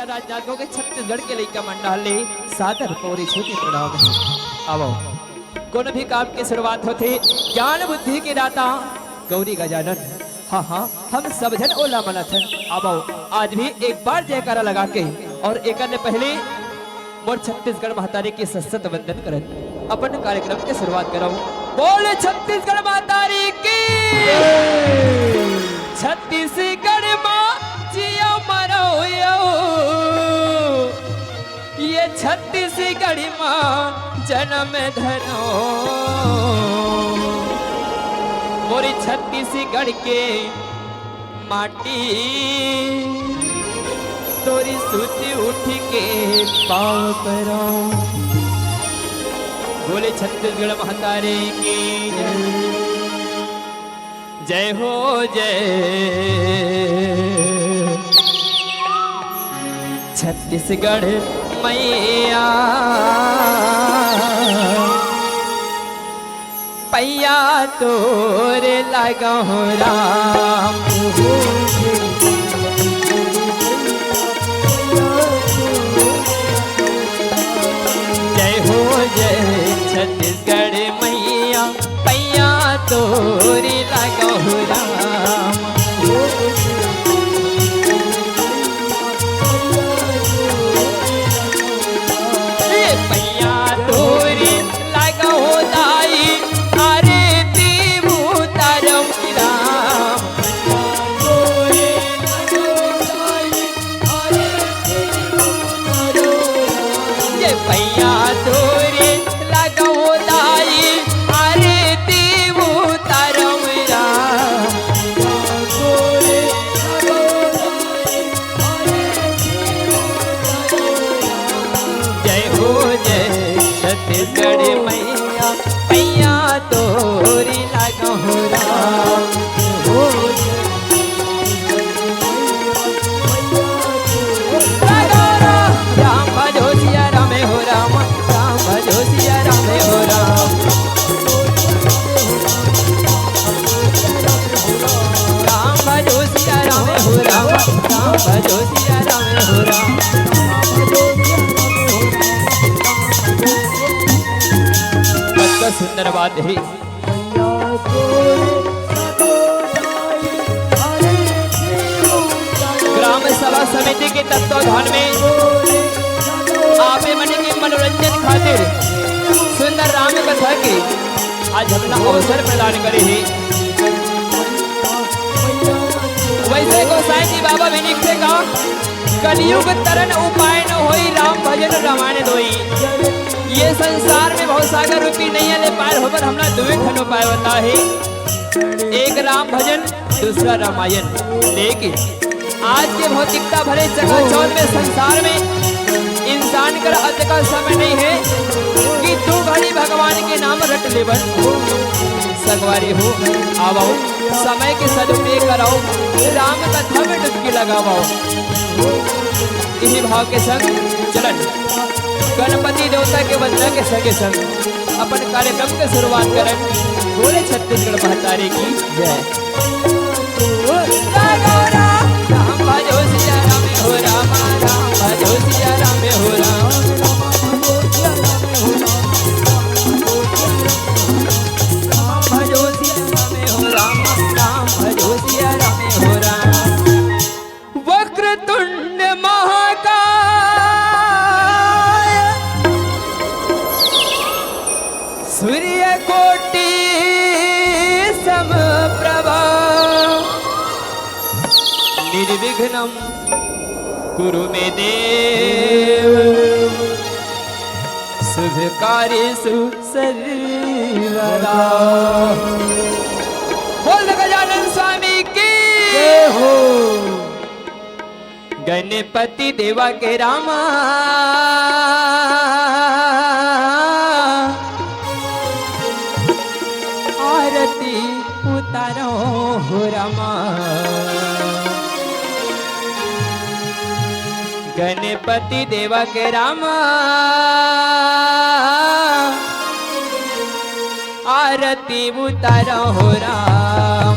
राजनाथों के छत्तीसगढ़ के लइका मंडल ले सादर पौरी छोटी प्रणाम है। आवो कोनो भी काम की शुरुआत होते ज्ञान बुद्धि के दाता गौरी गजानन। हाँ हाँ हम सब जन ओला मनत है। आवो आज भी एक बार जयकारा लगा के और एक ने पहले मोर छत्तीसगढ़ महतारी की सशक्त वंदन करत अपन कार्यक्रम की शुरुआत कराओ। बोले छत्तीसगढ़ महतारी की, छत्तीसगढ़ माँ जिया मरो ये छत्तीसगढ़ माँ जन्म धनो मोरी छत्तीसगढ़ के माटी तोरी सुती उठ के पाँव करो। बोले छत्तीसगढ़ महतारे की जय हो जय। छत्तीसगढ़ मैया पैया तोरे लगा हो राम। जय हो जय छत्तीसगढ़ मैया पैया तोरे लगा हो राम। छत्तीसगढ़ मैया पैया तोरी लगा हो राम। राम भजो सिया राम हो राम, राम भजो सिया राम हो राम। राम भजो सिया राम हो राम, राम भजो सिया राम हो राम। सुंदर बात है। ग्राम सभा समिति के तत्वाधान में आपे मन के मनोरंजन खातिर सुंदर राम कथा के आज अपना अवसर प्रदान करे है। वैसे गोसाई जी बाबा भी लिखते का कलयुग तरन उपाय न होई राम भजन रामायण दोई। ये संसार में बहुत सागर रूपी नहीं है पार होकर हमला दुए खन उपाय होता है। एक राम भजन दूसरा रामायण। लेकिन आज के भौतिकता भरे चकाचौंध में संसार में इंसान कर अत का समय नहीं है कि तू घड़ी भगवान के नाम रट ले बन सगवारी हो। आवो समय के सदुपयोग कराओ, राम कथा में डुबकी लगाओ। इसी भाव के संग चलन गणपति देवता के वंदना के संगे संग अपन कार्यक्रम के शुरुआत करें। बोले छत्तीसगढ़ महतारी की जय। राम भजो सिया राम हो राम, राम भजो सिया राम हो राम। राम भजो सिया राम हो राम, राम भजो सिया राम हो राम। वक्रतुंड महाकाय सूर्य कोटि समप्रभा निर्विघ्नं कुरु मे देव शुभ कार्येषु सर्वदा। बोल गजानन स्वामी की जय हो। गणपति देवा के रामा आरती उतारो हो रामा। गणपति देवा के रामा आरती उतारो हो राम।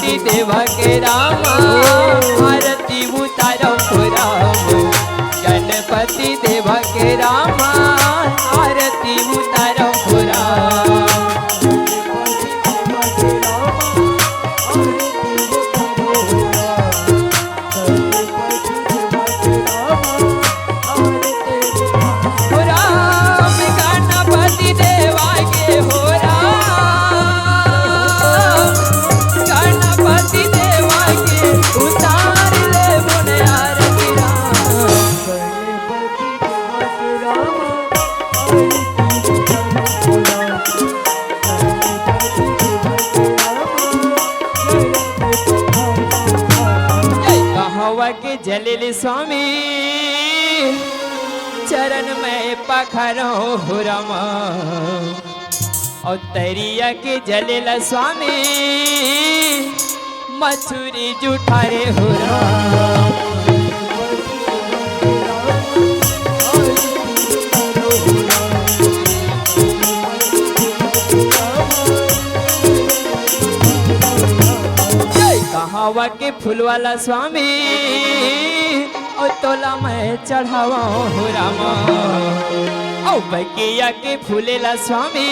गणपति देवा के रामा आरती उतारो राम गणपति देवा के रामा आरती उतारो राम गणपति देवा के हो गणपति देवा के उतार ले मुने आरती कहवा के जलिल स्वामी चरण में पखरो हो रमा और तरिया के जलेला स्वामी मछुरी जुठारे हो रमा कहवा के फूल वाला स्वामी और तोला मैं चढ़ावा हो रामा और बगिया के फूलेला स्वामी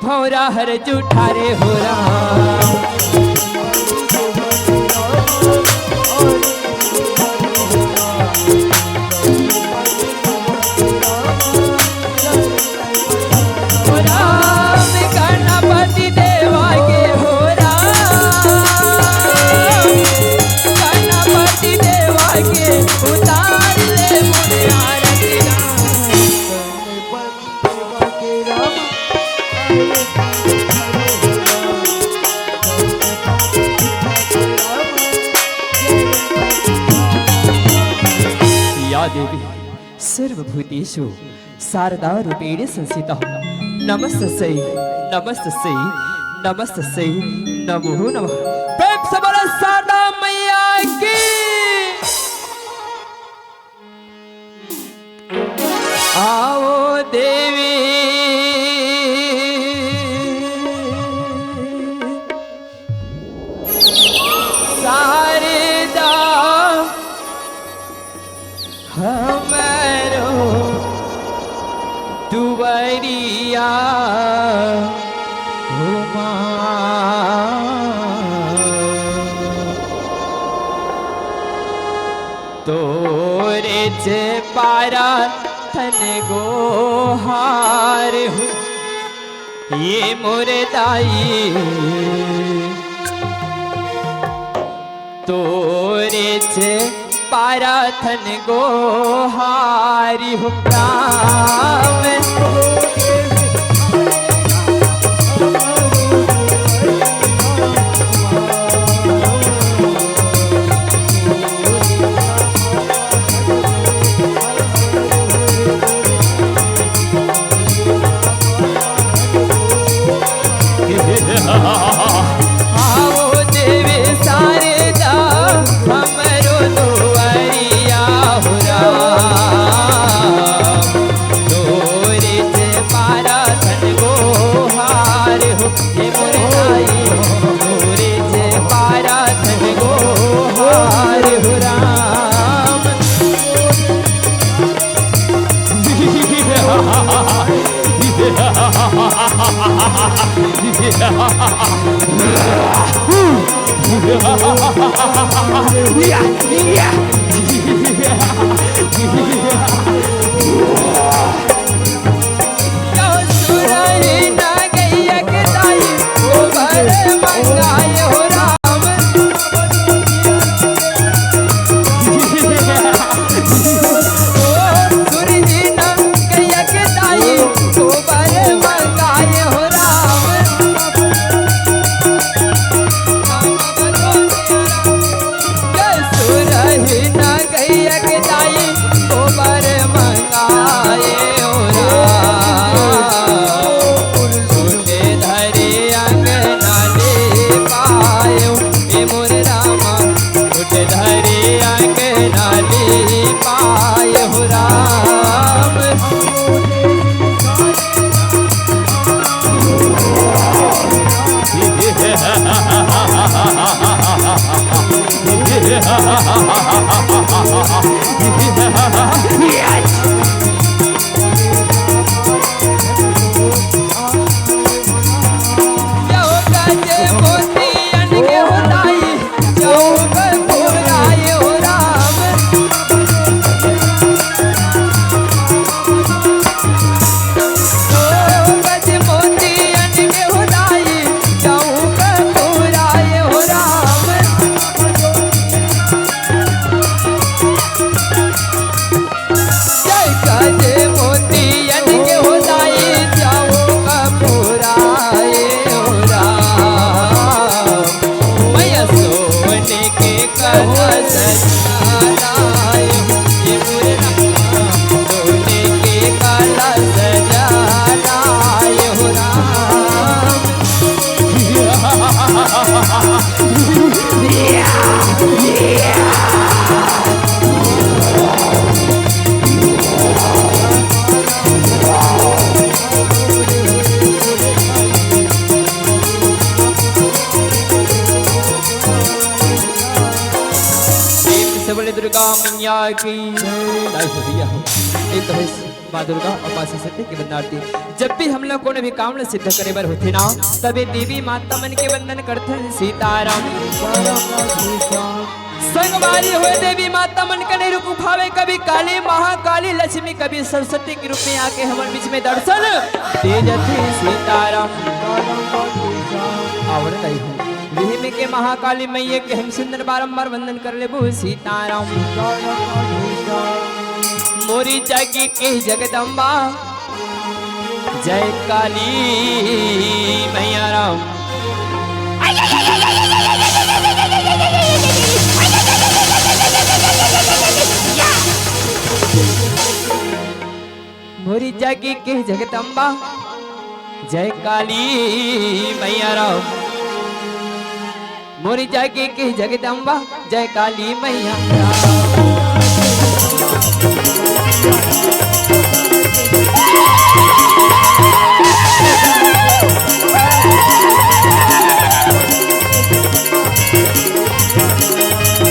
भौरा हर जुठारे हो राम गणपति देवा के हो गणपति देवा के उतार ले मुने आरती या देवी सर्वभूतेषु शारदा रूपेण संस्थिता नमस्तस्यै नमस्तस्यै नमस्तस्यै नमो नमः प्रेम से बोलो शारदा मैया की आओ देवी शारदा हमारो दुआरिया तोरे जे पारा थन गोहार हो ये मोरे दाई तोरे जे पारा थन गोहारी हो राम आओ देवी शारदा हमरो दुआरिया हो राम तोरे से पारा धन गोहार हो ये मोरे दाई तोरे से पारा धन गोहार हो राम गैया के दाई गोबर मैया की भैया एक तो माँ दुर्गा और माँ सरस्वती की वंदनार्ती। जब भी हम लोग को भी काम सिद्ध करे बर होते ना तभी देवी माता मन के वंदन करते हैं सीताराम संगवारी हुए देवी माता मन का नहीं रुक उठावे कभी काली महाकाली लक्ष्मी कभी सरस्वती के रूप में आके हमारे बीच में दर्शन दे जाती सीताराम आवड़ नहीं हूँ विहिम के महाकाली मैया के हम सुंदर बारंबार वंदन कर ले वो सीताराम मोरी जागी के जगदम्बा जय काली मैया राम मोरी जागी के जगदम्बा जय काली मैया राम मोरी जागी के जगदम्बा जय काली मैया राम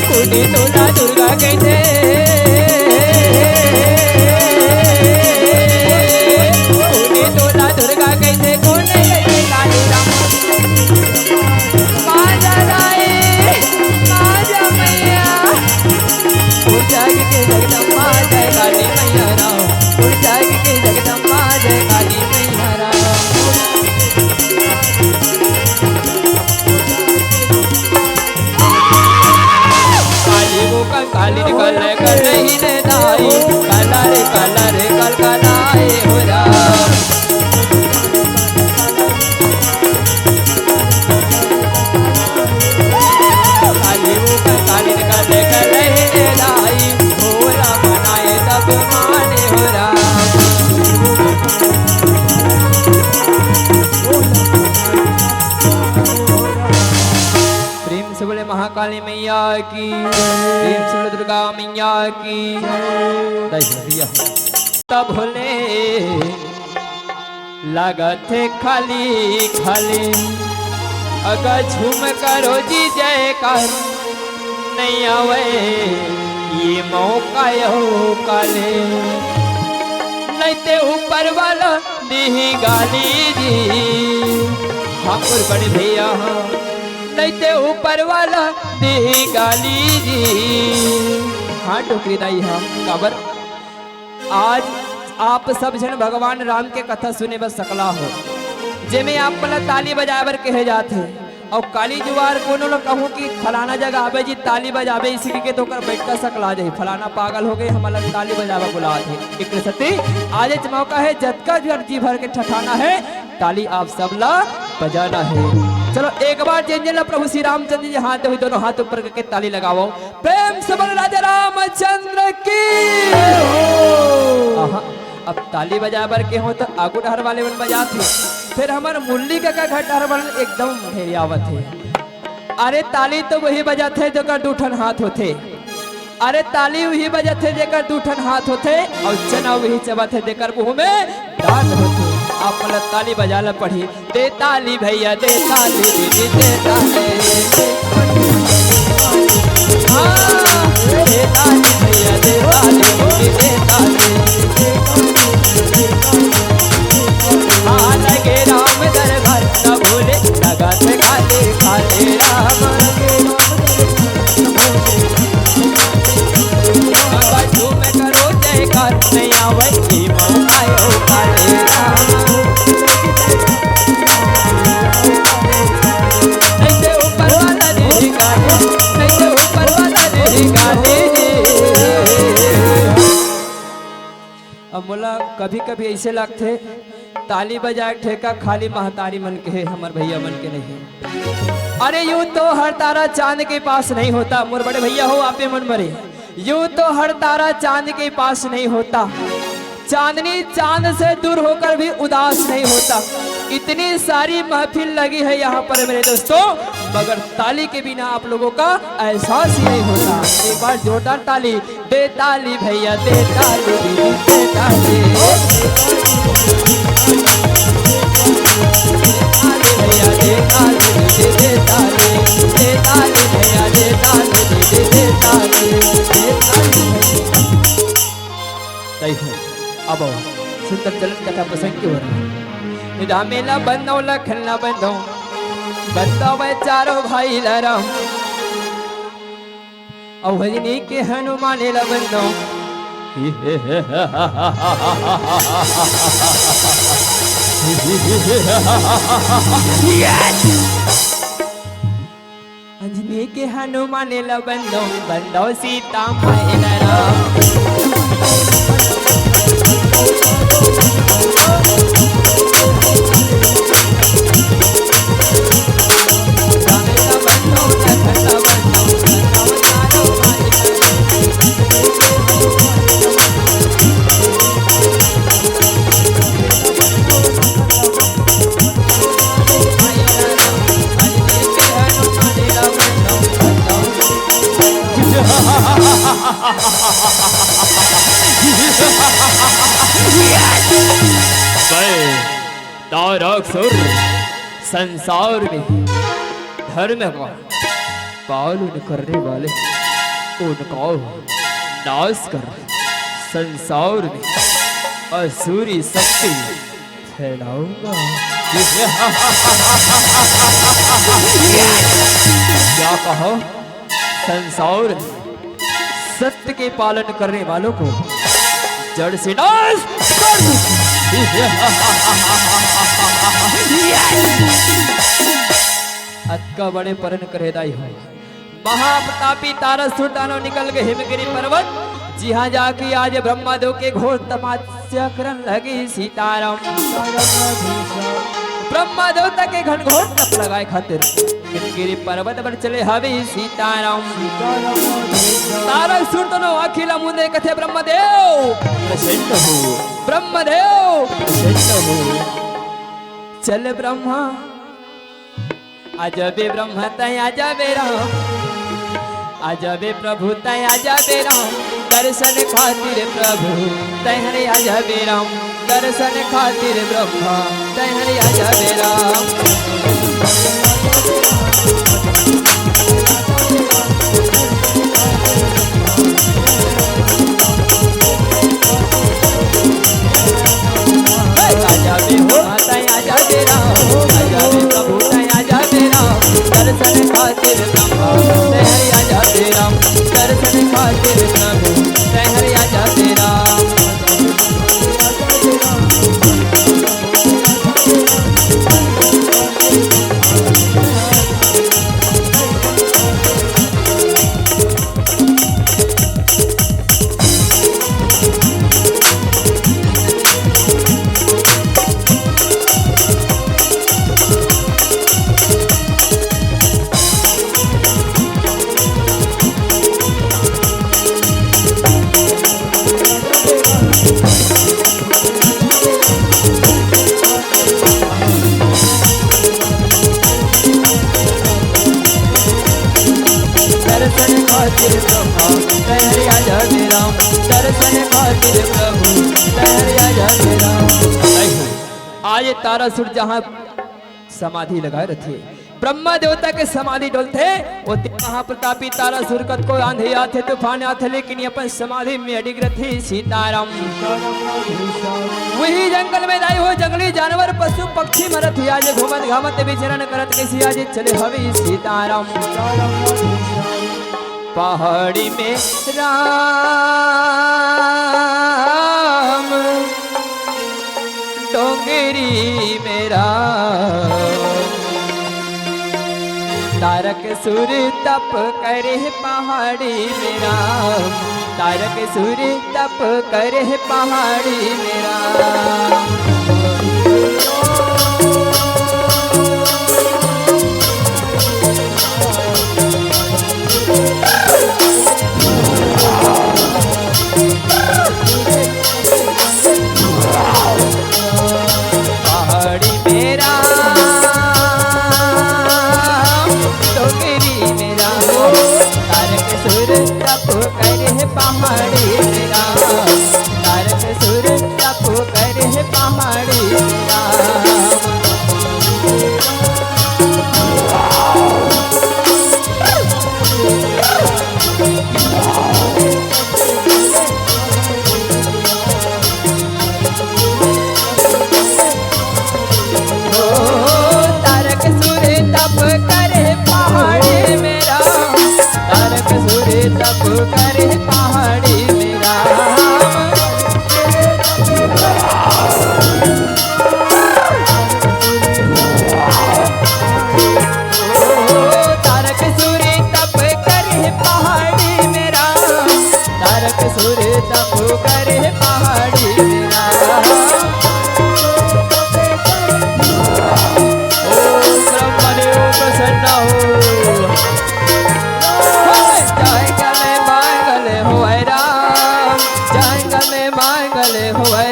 कुड़ी तोला दुर्गा कहते कुड़ी तोला दुर्गा कहते कोने कहते काली राम माजा राए माजा मैया पूजा के जगदम्बा जय काली मैया राम पूजा के जगदम्बा जय काली मैया राम काली निकल कर ही ने दाई काला रे कल कलाए हो राम काली निकल कर ही ने दाई भोला बनाए तब माने हो राम प्रेम से बोले महाकाली मैया की प्रेम से बोले दुर्गा मैया की भैया तब भोले लागत है खाली खाली अगर झूम करो जी जय कर नहीं आवे ये मौका हो काले नहीं ते ऊपर वाला दी गाली जी हाँ बड़े भैया नहीं ते ऊपर वाला दे गाली जी हाँ टोकरी दाई हाँ काबर आज आप सब जन भगवान राम के कथा सुने बस सकला हो जेमे आप पहले ताली बजावर कहे जाते और काली जुआर कोनो लोग कहूँ कि फलाना जगह आवे जी ताली बजावे इसी के तो कर बैठ कर सकला जाए फलाना पागल हो गए हमारा ताली बजावा बुला थे एक सती आज मौका है जतका जी भर के ठठाना है ताली आप सब ला बजाना है। चलो एक बार जय प्रभु श्री रामचंद्र जी हाथ हुई दोनों हाथ ऊपर करके ताली लगाओ प्रेम से बोलो राजा रामचंद्र की। अब ताली बजा बर के हो तो आगू डहर वाले बन बजा थे फिर हमारे मुरली का घर डहर वाले एकदम भेरियावत है। अरे ताली तो वही बजा थे जो कर दूठन हाथ होते अरे ताली वही बजा थे जेकर दूठन हाथ होते और चना वही चबा थे जेकर मुंह में दांत होते। आप मतलब ताली बजा ला पढ़ी दे ताली भैया दे ताली दीदी दे ताली हाँ दे ताली भैया दे ताली दीदी दे ताली हाँ लगे राम दरबार न भूले लगा थे खाले खाले राम झूम करो जयकार नहीं आवे आयो काले राम नहीं ऊपर वाला दे गाली नहीं ऊपर वाला दे गाली। अब बोला कभी कभी ऐसे लगते ताली बजाए ठेका खाली महतारी मन के है हमारे भैया मन के नहीं है। अरे यूं तो हर तारा चांद के पास नहीं होता मोर बड़े भैया हो आपे मन मरे यूं तो हर तारा चांद के पास नहीं होता चांदनी चांद से दूर होकर भी उदास नहीं होता। इतनी सारी महफिल लगी है यहाँ पर मेरे दोस्तों मगर ताली के बिना आप लोगों का एहसास ही नहीं होता। एक बार जोरदार ताली दे ताली भैया दे ताली दे ताली भैया दे ताली दे ताली दे ताली भैया दे ताली दे ताली दे ताली। सुंदर चलन कथा प्रसंग की ओर रामेला बंदो लखनला बंदो वे चारों भाई लरम अवजनी के हनुमान ला बंदो अंजनी के हनुमान ला बंदो सीता माई लरम तारक संसार में धर्म का पालन करने वाले उनका नाश कर संसार में असुरी शक्ति फैलाऊंगा। क्या कहो? संसार सत्य के पालन करने वालों को जड़ से नाश कर अक्का बड़े परन करेदाई हो महाप्रतापी तारसुर दानव निकल गए हिमगिरी पर्वत जहाँ जाके आज ब्रह्मादेव के घोर तपस्या करन लगी सीताराम। ब्रह्मादेव तक के घनघोर तप लगाए खातिर हिमगिरी पर्वत पर चले हवे सीताराम। तारसुर दोनों अखिला मुंदे कथे ब्रह्मदेव प्रसन्न हो ब्रह्मदेव प्रसन्न हो चल ब्रह्मा आजबे ब्रह्म तय आजबे राम आजबे प्रभु तय आजबे राम दर्शन खातिर प्रभु तय हरे आजबे राम दर्शन खातिर ब्रह्मा तय हरे आजबे राम। आजबे हो तय आजबे राम आजबे प्रभु तय आजबे राम दर्शन खातिर ब्रह्मा तय हरि आजबे राम दर्शन खातिर प्रभु तय हरि आजबे राम। आज तारासुर जहाँ समाधि लगाए रखे ब्रह्मा देवता के समाधि डोलते महाप्रतापी तारासुर कत को आंधे आते तूफान आते लेकिन अपन समाधि में अडिग रथी सीताराम। वही जंगल में दाई हो जंगली जानवर पशु पक्षी मरत आज घूमत घामत विचरण करत कैसी आज चले हवे सीताराम। पहाड़ी में राम डोंगरी मेरा तारक सुर तप करे पहाड़ी मेरा तारक सुर तप करे पहाड़ी मेरा। पहाड़ी मेरा तारक सुर तप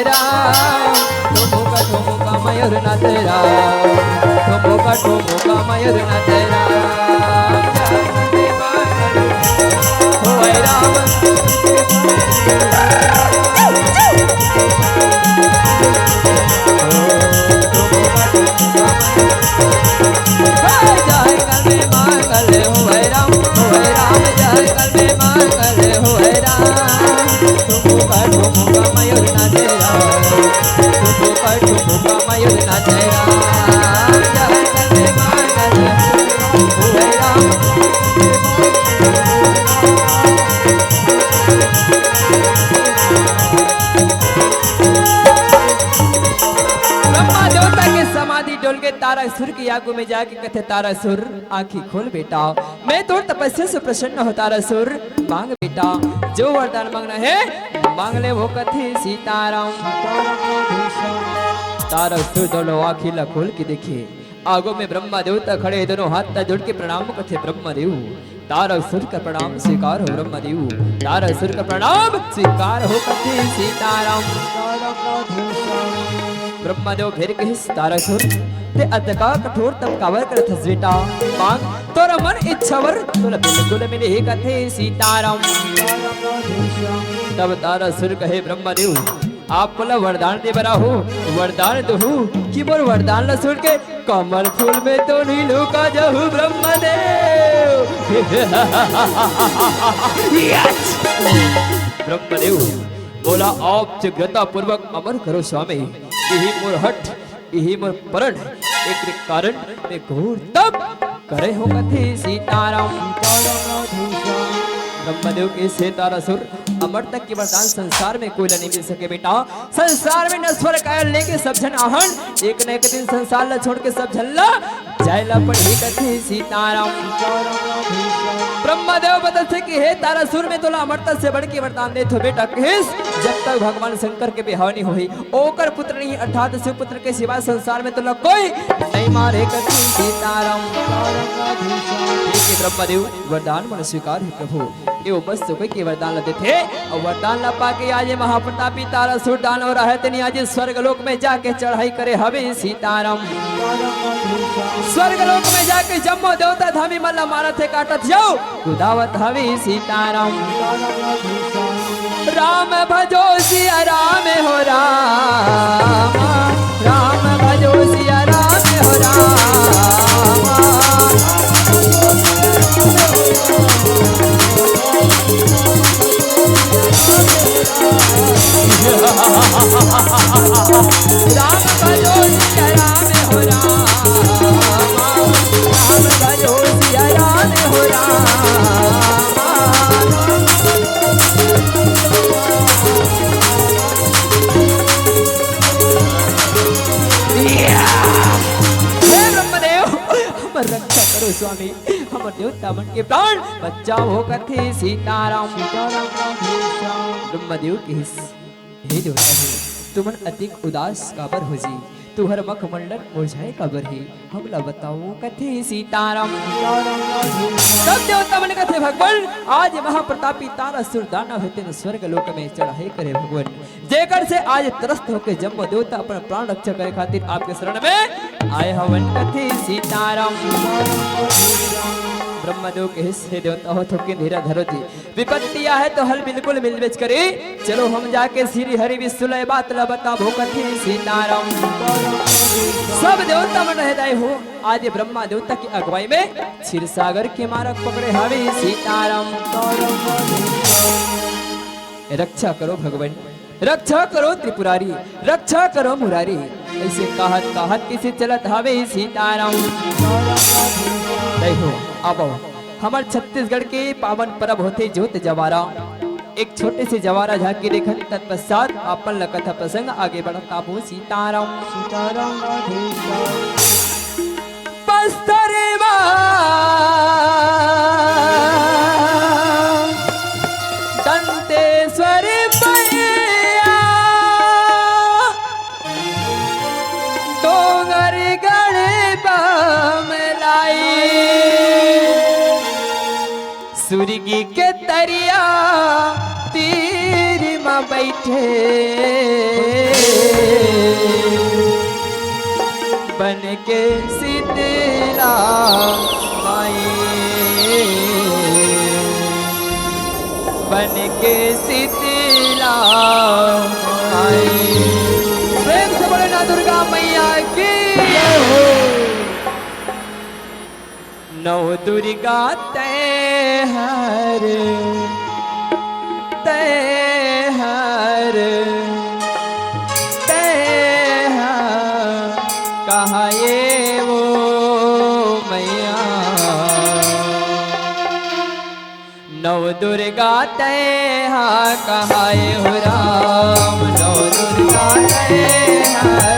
राम ठुमुका मयूर नाथ राम ठुमुका मयूर नाथ राम होय राम जय कल में मंगल होय राम जय कल में मंगल होय राम ठुमुका मयूर नाथ राम ठुमुका मयूर नाथ राम जय कल में मंगल होय राम। ब्रह्मा देवता के समाधि डोल के तारासुर की आगू में जाके कहते तारासुर आंखी खोल बेटा, मैं तो तपस्या से प्रसन्न हो तारासुर, मांग बेटा जो वरदान मांगना है मांग ले वो कथे सीताराम। तारासुर दोनों आंखी ला खोल के देखे, आगो में ब्रह्मा देवता खड़े, दोनों हाथ जोड़ के प्रणाम करते ब्रह्मदेव। तारासुर का प्रणाम स्वीकार हो ब्रह्मदेव, तारासुर का प्रणाम स्वीकार हो कथे सीताराम। ब्रह्मदेव फिर कहिस तारासुर ते अतका कठोर तब कावर करत हस बेटा, मांग तोरा मन इच्छावर तोला बिल्कुल मिले कथे सीताराम। तब तारासुर कहे ब्रह्मदेव आप बोला वरदान दे बरा हो, वरदान दो कि मोर वरदान न सुन के कमल फूल में तो नहीं लुका जाहू ब्रह्मदेव। ब्रह्मदेव बोला आप शीघ्रता पूर्वक अमर करो स्वामी, यही मोर हट यही मोर परण, एक कारण में घोर तप करे हो कथे सीताराम। ब्रह्मदेव के से तारासुर अमर तक के वरदान संसार में कोई नहीं मिल सके बेटा, संसार में नश्वर कायल लेके सब जन आहन, एक न एक दिन संसार ला छोड़ के सब झल्ला जायला पड़ी कथे सीताराम। ब्रह्मदेव बदल से कि हे तारासुर में तोला अमरता से बढ़ के वरदान दे थो बेटा, किस जब तक भगवान शंकर के बिहाव नहीं हुई ओकर पुत्र नहीं अर्थात शिव पुत्र के सिवा संसार में तोला कोई नहीं मारे कथे सीताराम। ब्रह्मदेव वरदान मन स्वीकार है प्रभु, ये बस कोई के वरदान लदे थे और वरदान ला पाके आज महाप्रतापी तारासुर दान और है तनी आज स्वर्गलोक में जाके चढ़ाई करे हवे सीताराम। स्वर्गलोक में जाके जम्मो देवता धामी मल्ला मारा थे काटत जाओ गुदावत हवे सीताराम। राम भजो सिया राम हो राम, राम भजो सिया राम हो राम। राम भजो सिया राम हो राम, राम भजो सिया राम हो राम। रक्षा करो स्वामी, हमर देवता मन के प्राण बचाओ कथे सीताराम। ब्रह्मदेव के हे देवता हे तुमन अधिक उदास काबर हो जी, तुहर मख मंडल मुरझाए काबर है, हमला बताओ कथे सीताराम। तब देवता मन कथे भगवान आज महाप्रतापी तारासुर दानव हेतु स्वर्ग लोक में चढ़ाई करे भगवान, जेकर से आज त्रस्त होके जम्मो देवता अपन प्राण रक्षा करे खातिर आपके शरण में आए हवन कथे सीताराम। ब्रह्मदेव के हिस्से देवता हो थोके धीरा धरो जी, विपत्ति है तो हल बिल्कुल मिल बेच करे, चलो हम जाके श्री हरि विश्वलय बात ला बताबो कथे सीताराम। सब देवता मन रहदाय हो आज ब्रह्मा देवता की अगुवाई में क्षीर सागर के मार्ग पकड़े हवे सीताराम। रक्षा करो भगवान, रक्षा करो त्रिपुरारी, रक्षा करो मुरारी, ऐसे कहत कहत किसी चलत हवे सीताराम। देखो अब हमार छत्तीसगढ़ के पावन पर्व होते जोत जवारा, एक छोटे से जवारा झांकी देखन तत्पश्चात अपन कथा प्रसंग आगे बढ़ता हो सीताराम। सीताराम बस्तरेवा दंतेश्वरी मैया डोंगर गढ़े बमलाई, सुरगी के तरिया तीर में बैठे बन के शीतला माई, बन के शीतला माई। प्रेम से बोले ना दुर्गा मैया की जय हो। नौ दुर्गा तैहर तैहर तैहर कहा ये वो मैया। नौ दुर्गा तैहर कहा ये हो राम। नौ दुर्गा तैहर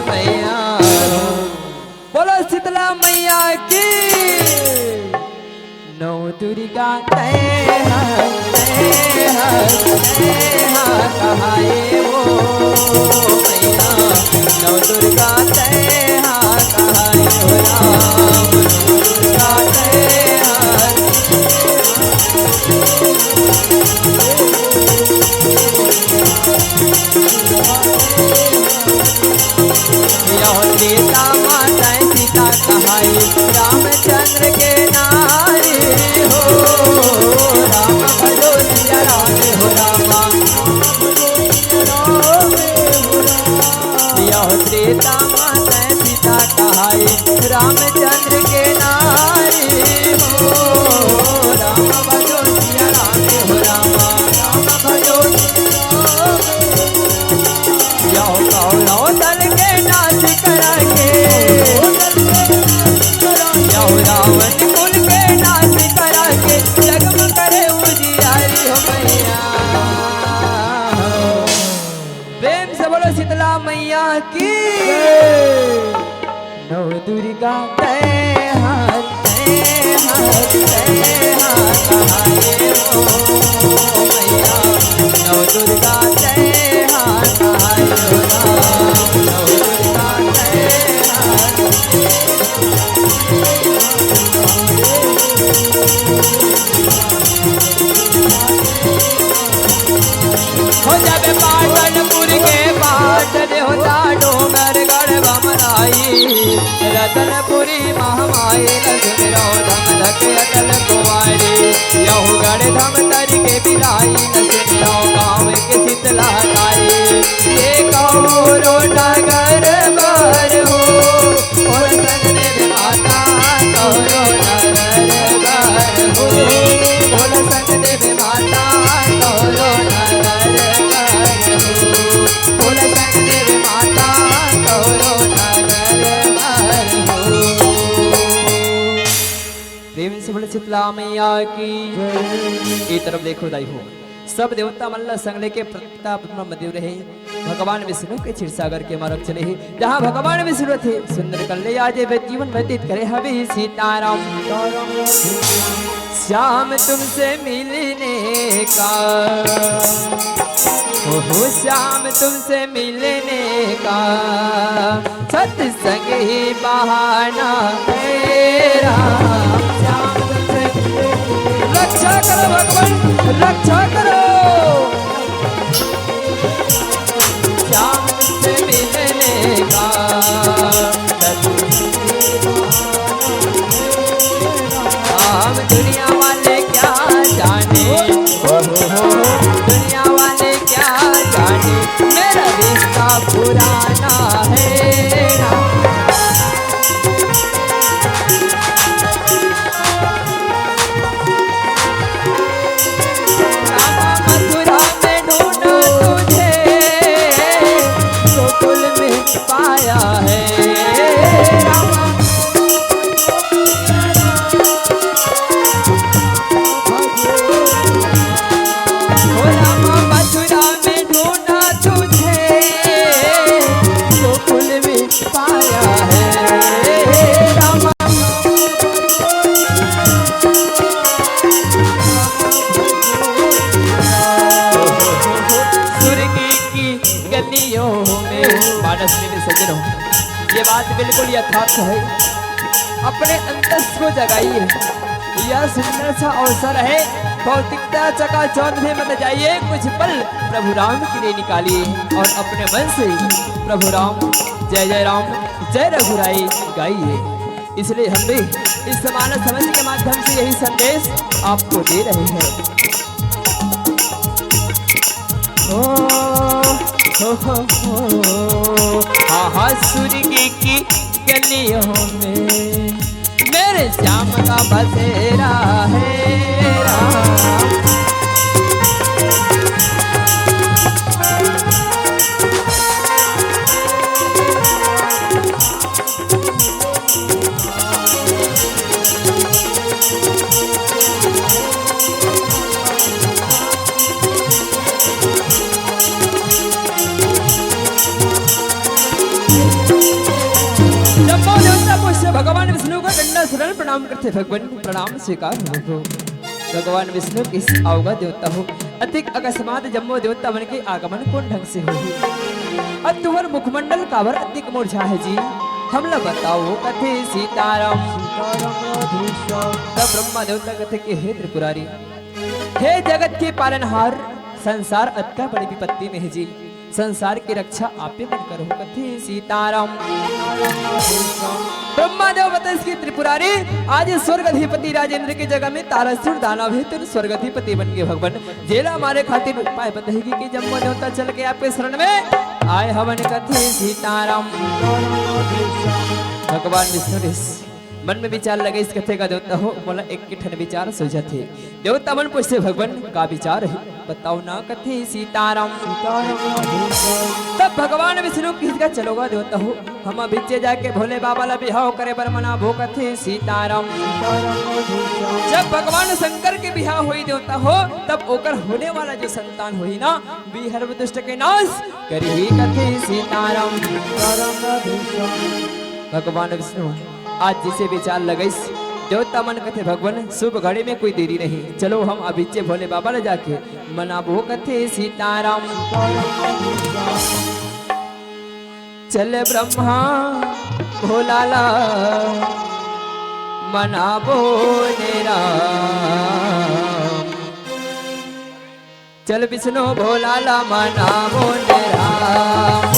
मैया। बोलो शीतला मैया की। नौ दुर्गा तैहर तैहर तैहर कहा ये वो मैया। नौ दुर्गा तैहर कहा ये हो राम। दुर्गा तैहर सीता माता सीता कहाई रामचंद्र के नारी हो। राम भजो सिया राम हो रामा। सीता माता सीता कहाई रामचंद्र के नारी हो। राम भजो सिया राम हो रामा। राम भजो दल के नाच करके रावण कुल के नाच करके जगम करे उजियारी हो मैया। प्रेम से बोलो शीतला मैया की। नौ दुर्गा तैहर तैहर तैहर कहा ये हो मैया। नौ दुर्गा तैहर कहा ये हो राम। नौ दुर्गा तैहर हो जाबे पाटनपुर के पाट देवता डोंगर गढ़ बमराई। रतनपुरी महामाई सुमिरो धम धक अटल कुमारी। यहु गढ़ धम तर के बिलाई सुमिरो गाँव के शीतला तारी। ये कहो नगर बर हो और संग माता कहो नगर बर हो। बोल संग देव माता कहो नगर बर हो। बोल संग देव माता कहो नगर बर हो। प्रेम से बोले शीतला मैया की। एक तरफ देखो दाई हो सब देवता मल्ल संगले के प्रताप ब्रह्मदेव रहे। भगवान विष्णु के क्षीरसागर के मार्ग चले ही जहाँ भगवान विष्णु थे सुंदर कल्ले आज जीवन व्यतीत करे हवे सीताराम। श्याम तुमसे मिलने का हो श्याम तुमसे मिलने का सत्संग ही बहाना तेरा। श्याम तुमसे रक्षा करो भगवान रक्षा करो। श्याम तुमसे मिलने का हम दुनिया वाले क्या जाने। दुनिया वाले क्या जाने मेरा रिश्ता पुराना है। मथुरा में ढूंढा पाया है रामा। ओ रामा मथुरा में ढूंढा तुझे गोकुल में पाया है रामा। मानस में सज्जनों, ये बात बिल्कुल यथार्थ है। अपने अंतस को जगाइए, यह सुंदर सा अवसर है। भौतिकता चकाचौंध में मत जाइए, कुछ पल प्रभु राम के लिए निकालिए और अपने मन से प्रभु राम जय जय राम जय रघुराई गाइए। इसलिए हम भी इस मानस समझ के माध्यम से यही संदेश आपको दे रहे हैं। हाँ सूर्य की गलियों में मेरे श्याम का बसेरा है राम। भगवान विष्णु का दंडा शरण प्रणाम करते भगवान प्रणाम स्वीकार हो। भगवान विष्णु किस अवगा देवता हो, अधिक अकस्मात जम्मो देवता मन के आगमन कौन ढंग से हो। अब तुहर मुखमंडल कावर अधिक मूर्छा है जी, हम लोग बताओ कथे सीताराम। तब ब्रह्मा देवता कथे के हे त्रिपुरारी, हे जगत के पालनहार, संसार अत्का बड़ी विपत्ति में है जी, संसार की रक्षा आप ही मन करो कथे सीताराम। ब्रह्मादेव बता इसकी त्रिपुरारी, आज स्वर्गाधिपति राजेंद्र की जगह में तारासुर दानव है, तुम स्वर्गाधिपति बन के भगवान जेला हमारे खातिर उपाय बताएगी कि जब देवता चल के आपके शरण में आए हवन कथे सीताराम। भगवान विष्णु मन में विचार लगे इस कथे का देवता हो, बोला एक की ठन विचार सोचा थे। देवता मन पूछते भगवान का विचार है बताओ ना कथे सीताराम। तब भगवान विष्णु किसका चलोगा देवता हो, हम बीचे जाके भोले बाबा ला बिहाव करे बर मना भो कथे सीताराम। जब भगवान शंकर के बिहाव हुई देवता हो, तब ओकर होने वाला जो संतान हुई ना, बिहर्व दुष्ट के नाश करी कथे सीताराम। भगवान विष्णु आज जिसे विचार लगइस देवता मन कथे भगवान शुभ घड़ी में कोई देरी नहीं, चलो हम अभिचे भोले बाबा ले जाके मनाबो कथे सीताराम। चले ब्रह्मा भोलाला मनाबो राम, चल विष्णु भोलाला मनाबो राम।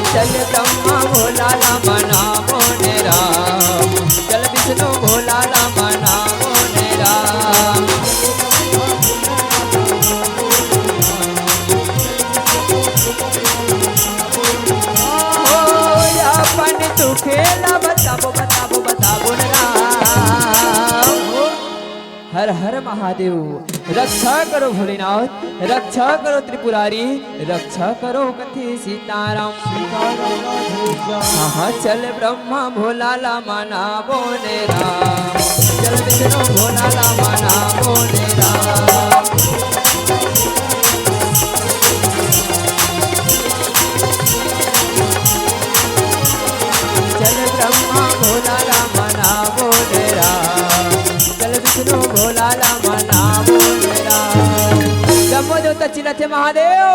चल ब्रह्मा भोलाला मनाबो राम, चल विष्णु भोलाला मनाबो राम। अपन तू खेला बताबो बताबो बताबो राम। हर हर महादेव, रक्षा करो भोलेनाथ, रक्षा करो त्रिपुरारी, रक्षा करो कथे सीताराम। हाँ चल ब्रह्मा भोलाला मनाबो राम, चल विष्णु भोलाला मनाबो राम। चल ब्रह्मा भोलाला मनाबो राम, चल विष्णु भोलाला मनाबो राम। जम्मो देवता चिल्लाते महादेव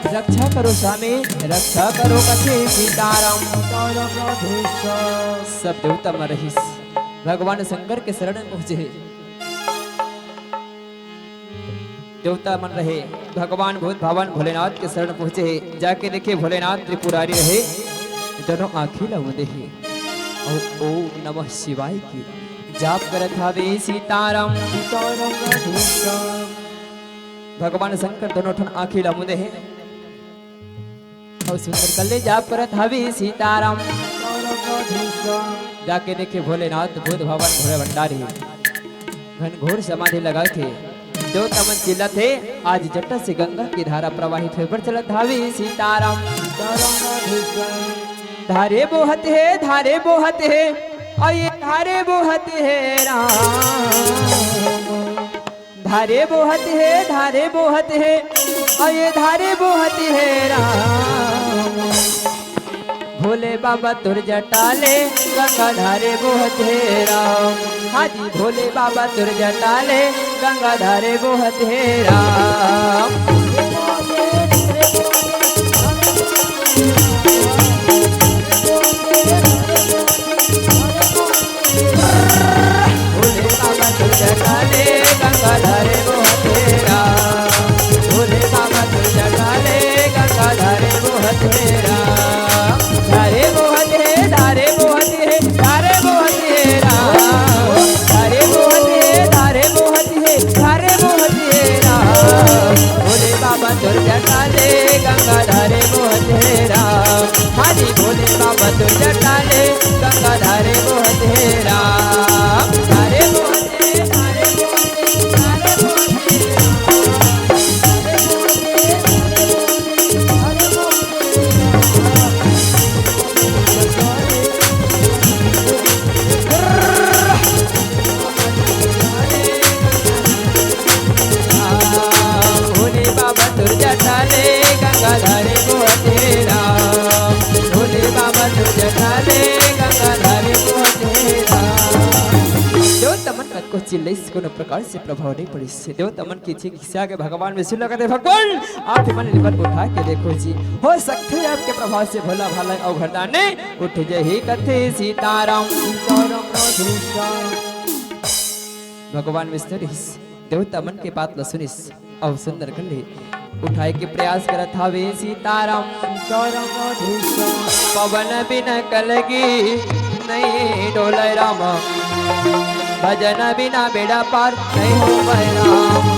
रक्षा करो स्वामी, रक्षा करो कथे सीताराम। सब देवता मरहिस भगवान शंकर के शरण में पहुंचे। देवता मन रहे भगवान भूत भावन भोलेनाथ के शरण पहुंचे। जाके देखे भोलेनाथ त्रिपुरारी रहे, दोनों आंखें लौंदे हैं और ओम नमः शिवाय की जाप करत हवे सीताराम सीताराम। भगवान शंकर दोनों ठन आंखें लौंदे हैं और सुंदर कल्ले जाप करत हवे सीताराम। जाके देखे भोलेनाथ भूत भवन भोले भंडारी घनघोर समाधि लगा के जो तमन चिल्लत है आज जटा से गंगा की धारा प्रवाहित है पर चलत धावी सीताराम धारे बोहत है धारे बोहत है और ये धारे बोहत है राम धारे बोहत है धारे बोहत है और ये धारे बोहत है राम भोले बाबा तुर जटाले गंगा धारे बोहत है राम हाजी भोले बाबा तुर जटाले गंगा धारे बोहत है राम भोले बाबा तुर जटाले गंगा धारे बोहत है राम भोले बाबा तुर जटाले गंगा धारे बोहत है राम धारे बोहत है धारे बोहत है धारे बोहत है राम धारे बोहत है धारे बोहत है धारे बोहत है राम भोले बाबा तुर जटाले गंगा धारे बोहत है राम हाजी भोले बाबा तुर जटाले गंगा धारे बोहत है राम धारे बोहत है धारे बोहत है धारे बोहत है भोले बाबा तुर जटाले गंगा धारे बोहत है राम भोले बाबा तुर जटाले गंगा धारे बोहत है राम देव तमन मत को चिल्ले कोनो प्रकार से प्रभाव नहीं पड़ी से देव तमन की चीख से आगे भगवान में सुन लगते भगवान आप ही मन लिपट उठा के देखो जी हो सकते हैं आपके प्रभाव से भोला भाला और घरदान ने उठ जही कथे सीताराम सीताराम भगवान विष्णु देव तमन के बात ल सुनिस और सुंदर कर ले उठाए के प्रयास करत हावे सीताराम पवन बिना कलगी नहीं डोले राम भजन बिना बेड़ा पार नहीं हो राम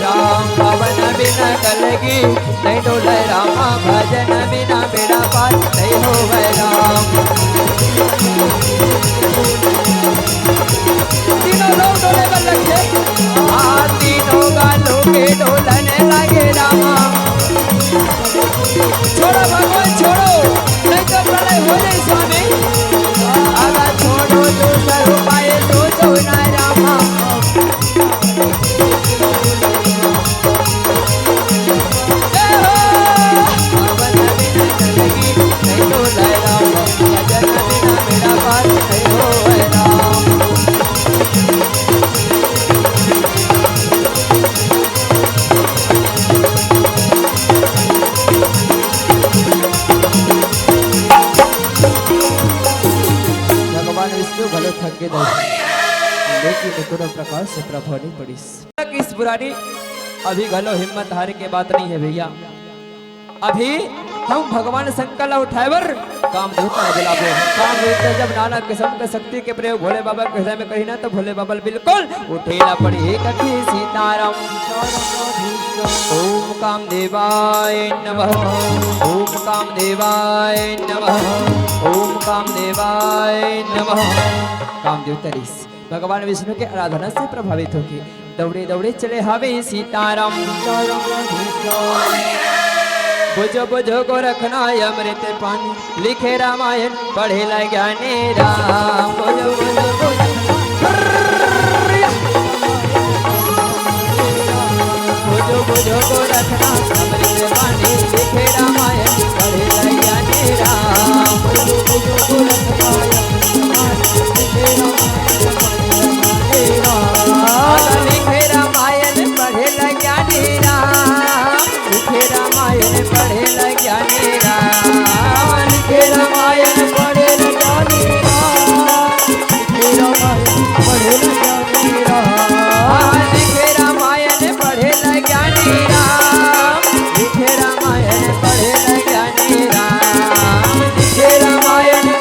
राम पवन बिना कलगी नहीं डोले राम भजन बिना बेड़ा पार नहीं हो राम तीनों लोग डोले पर लगे तीनों गालों के डोलने लगे रामा छोड़ो भगवान छोड़ो नहीं तो प्रलय हो जाए स्वामी अगर छोड़ो तो सर पाए तो ना रामा पवन बिना चलेगी नहीं डोले राम भजन बिना मेरा पार नहीं हो राम भगवान विष्णु भले थक के लेकिन कोनो प्रकार से प्रभाव नहीं पड़ी इस पुरानी अभी गलो हिम्मत हार के बात नहीं है भैया अभी हम भगवान संकल्प उठाए बर काम देवता बुलाबो काम देवता जब नाना किस्म के शक्ति के प्रयोग भोले बाबा के हृदय में कही ना तो भोले बाबा बिल्कुल उठेला पड़ी कथी सीताराम ओम काम देवाय नमः ओम काम देवाय नमः ओम काम देवाय नमः काम देवता भगवान विष्णु के आराधना से प्रभावित होके दौड़े दौड़े चले हावे सीताराम बुझो बुझो को रखना अमृत पानी लिखे रामायण पढ़े ला ज्ञानी राम बुझो बुझो को बुझो बुझो को रखना अमृत पानी लिखे रामायण पढ़े ला ज्ञानी राम बुझो बुझो को रखना लिखे रामायण पढ़े ला ज्ञानी राम लिखे रामायण पढ़े ला ज्ञानी राम लिखे रामायण पढ़े ला ज्ञानी राम लिखे रामायण पढ़े ला ज्ञानी राम लिखे रामायण पढ़े ला ज्ञानी राम लिखे रामायण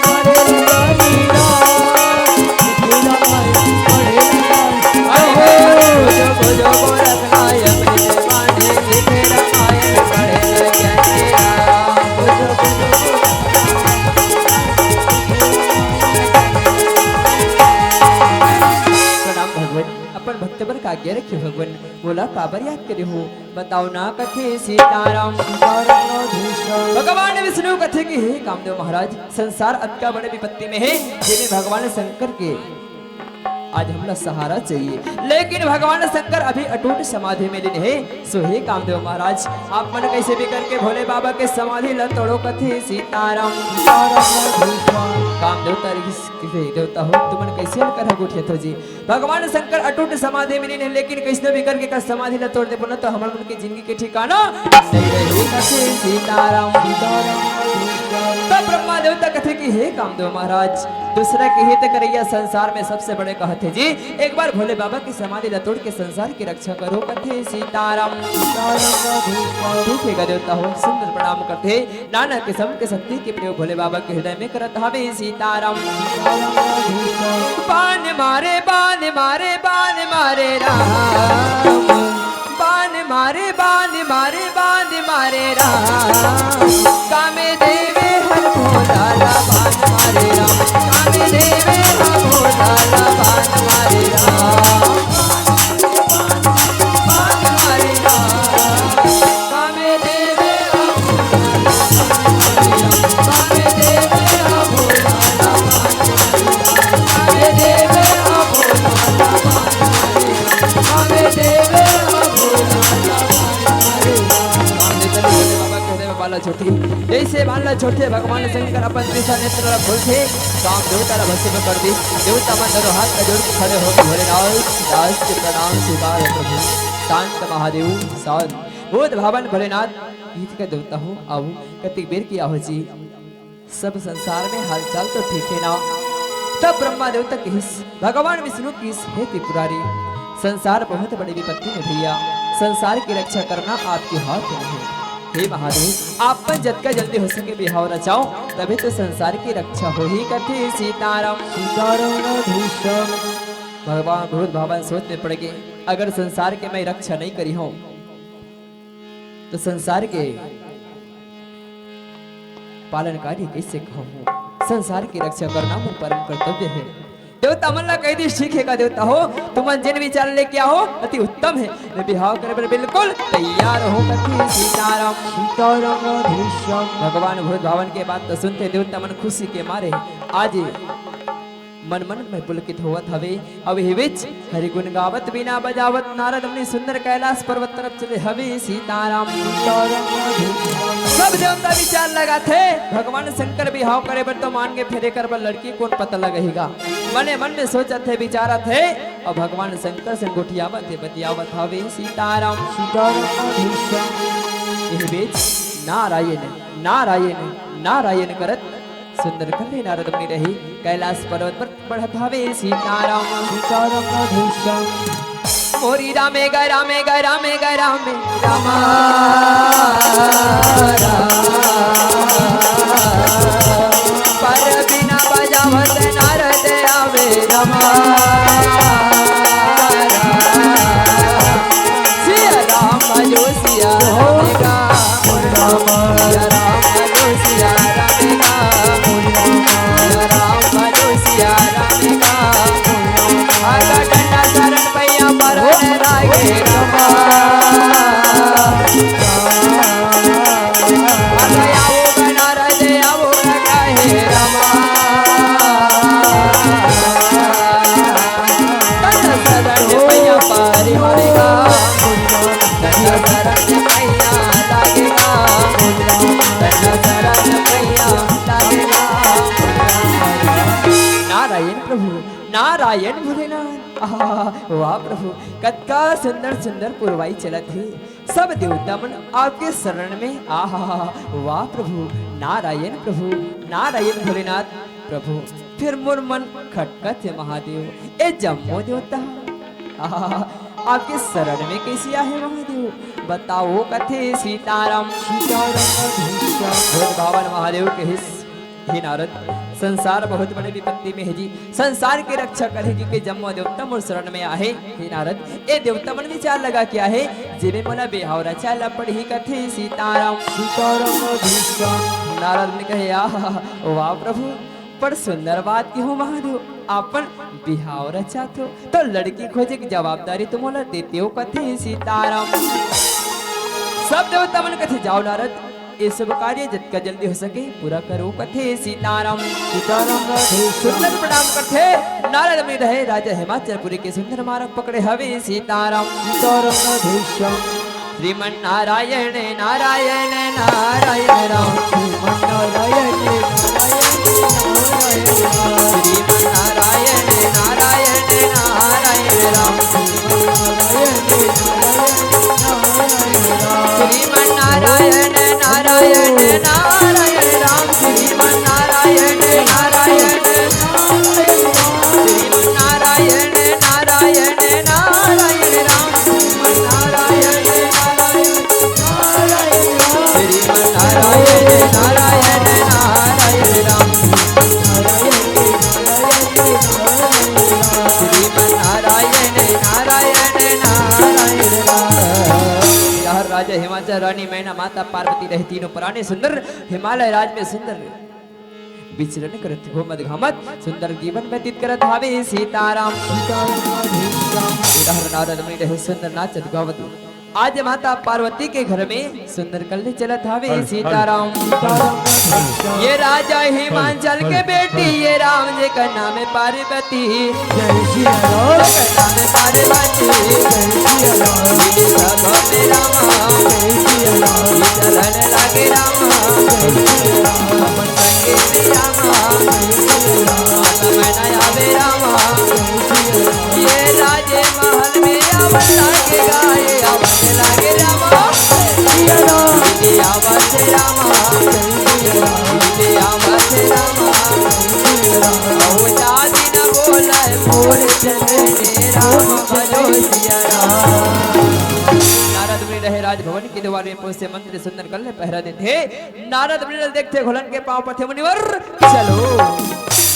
आज्ञा रखी भगवान बोला पावर याद करे हो बताओ ना कथे सीताराम भगवान विष्णु कथे की हे कामदेव महाराज संसार अत्का बड़े विपत्ति में है जिन्हें भगवान शंकर के आज हमला सहारा चाहिए लेकिन भगवान शंकर अभी अटूट समाधि में लीन है सो हे कामदेव महाराज आप मन कैसे भी करके भोले बाबा के समाधि ल तोड़ो कथे सीताराम कामदेव देवता हो तुमन कैसे कर उठे तो जी भगवान शंकर अटूट समाधि में लीन है लेकिन कैसे भी करके का समाधि ल तोड़ दे बोला तो हमारे मन की जिंदगी के ठिकाना नहीं रही कथे सीताराम तब ब्रह्मा देवता कथे की हे कामदेव महाराज दूसरा के हित करैया संसार में सबसे बड़े कहते जी एक बार भोले बाबा की समाधि ल तोड़ के संसार की रक्षा करो कथे सीताराम ठीक है देवता हो सुंदर प्रणाम करते नाना किस्म के शक्ति के प्रयोग भोले बाबा के हृदय में करत हवे सीताराम बाण मारे बाण मारे बाण मारे राम बाण मारे बाण मारे बाण मारे राम कामे देवे हर भोला बाण मारे राम कामे देवे हर भोला बाण मारे राम बाण मारे राम कामे देवे कामे देवे हर भोला कामे देवे हर भोला कामे देवे बाला छोटी जैसे बाला छोटे भगवान शंकर अपन दिशा नेत्र खोलते काम देवता भस्म में कर दी देवता मन दोनों हाथ में जोड़ के खड़े हो गए भोलेनाथ दास के प्रणाम स्वीकार प्रभु शांत महादेव साध बोध भावन भोलेनाथ गीत का देवता हो आओ कतिक बेर किया हो जी सब संसार में हालचाल तो ठीक है ना तब ब्रह्मा देवता की भगवान विष्णु की हे त्रिपुरारी संसार बहुत बड़ी विपत्ति में भैया संसार की रक्षा करना आपके हाथ में है हे महादेव आप पर जतका जल्दी हो सके बिहाव रचाओ तभी तो संसार की रक्षा हो ही कथे सीताराम भगवान बहुत भगवान सोचने पड़ गए अगर संसार के मैं रक्षा नहीं करी हूं तो संसार के पालनकारी कैसे कहूं संसार की रक्षा करना मेरा परम कर्तव्य है देवता मन ला कह दी ठीक है का देवता हो तुम जिन विचार लेके आओ अति उत्तम है मैं बिहाव करे पर बिल्कुल तैयार हो कथी सीताराम भगवान भूत भावन के बात तो सुनते देवता मन खुशी के मारे आज मन मन में पुलकित होवत हवे अब हे विच हरि गुण गावत बिना बजावत नारद मुनि सुंदर कैलाश पर्वत तरफ चले हवे सीताराम सब देवता विचार लगा थे भगवान शंकर बिहाव करे पर तो मान के फेरे कर पर लड़की कौन पता लगेगा मने मन में सोचा थे विचारा थे और भगवान शंकर से गोठियावत थे बतियावत हवे सीताराम ये बीच नारायण नारायण नारायण करत सुंदर कले नारद मुनि रही कैलाश पर्वत पर बढ़त हवे सीताराम मोरी रामे गा रामे गा रामे गा रामे रामा पर बिना बजावत नारद आवे रामा सिया राम जो सिया गा रामा राम जो सिया नारायण भोलेनाथ वाह प्रभु कतका सुंदर सुंदर पुरवाई चला थे सब देवता मन आपके शरण में आहा वाह प्रभु नारायण भोलेनाथ प्रभु फिर मोर मन खटकत है महादेव ए जम्मो देवता आपके शरण में कैसी आहे महादेव बताओ कथे सीताराम भगवान महादेव के हिस्स हे नारद संसार बहुत बड़े विपत्ति में है जी संसार की रक्षा करेगी कि जम्मो देवता मोर शरण में आहे हे नारद ए देवता मन विचार लगा क्या है जिमे मोला बेहावरा चाला पढ़ी कथे सीताराम नारद ने कहे वाह प्रभु पर सुंदर बात की हो महादेव आपन बिहाव रचात हो तो लड़की खोजे की जवाबदारी तुम मोला देते हो कथे सीताराम। सब देवता मन कथे जाओ नारद ये सब कार्य जितना जल्दी हो सके पूरा करो कथे सीताराम। सीताराम सुंदर प्रणाम करते नारद में रहे राजा हिमाचलपुरी के सुंदर मार्ग पकड़े हवे सीताराम। सीताराम श्रीमन नारायण नारायण नारायण राम श्रीमन नारायण श्रीमन नारायण नारायण नारायण राम श्रीमन नारायण नारायण नारायण राम श्रीमन नारायण नारायण श्रीमन नारायण नारायण नारायण राम श्रीमन नारायण नारायण नारायण नारायण राम श्रीमन नारायण नारायण नारायण राम। राजा हिमाचल रानी मैना माता पार्वती रही तीनों पुराने सुंदर हिमालय राज में सुंदर विचरण करत घूमत घामत सुंदर जीवन व्यतीत करत हावे सीताराम। नारद मुनि रहे सुंदर नाचत गावत आज माता पार्वती के घर में सुंदर कल्ले चलत हावे सीताराम। ये राजा हिमाचल के बेटी ये राम जी का नाम है पार्वती नाम है पार्वती चलन लागे रामा अपन संगे रामा आवे रामा ये राजे महल में आवन लागे गाए आवन लागे रामा आवाज रामा आवाज रामा ओ जादी न बोला मोर चले राम भजो सिया राम। नारद मुनि रहे राजभवन के द्वार में पहुंचे मंत्री सुंदर कल्ले पहरा देते नारद मुनि देखते घोलन के पांव पथे मुनिवर चलो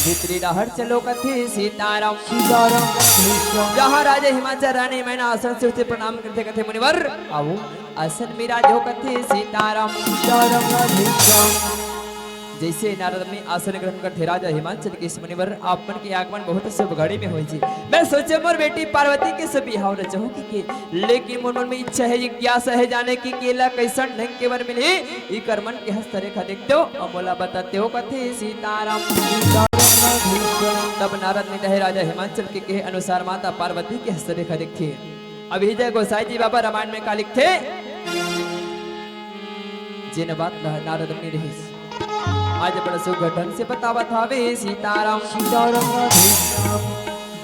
भीतरी राहर चलो कथे सीताराम। सीताराम जहाँ राजा हिमाचल रानी मैंने आसन से उसे प्रणाम करते कथे मुनिवर आओ आसन में राज हो कथे सीताराम। सीताराम जैसे नारद मुनि आसन ग्रहण करते राजा हिमाचल के मुनिवर आपन के आगमन बहुत शुभ घड़ी में होई छी। मैं सोचे मोर बेटी पार्वती के सब बिहाव न चाहूं कि लेकिन मोर मन में इच्छा है जिज्ञासा है जाने की केला कैसन ढंग के वर मिली ई कर्मन के हस्तरेखा देखते हो और मोला बताते हो कथे सीताराम। तब नारद ने कहे राजा हिमाचल के कहे अनुसार माता पार्वती के हस्तरेखा देखिए। अभी जय गोसाई जी बाबा रामायण में का लिखते जिन बात नारद ने रही आज बड़ा सुघड़ ढंग से बतावा था वे सीताराम। सीताराम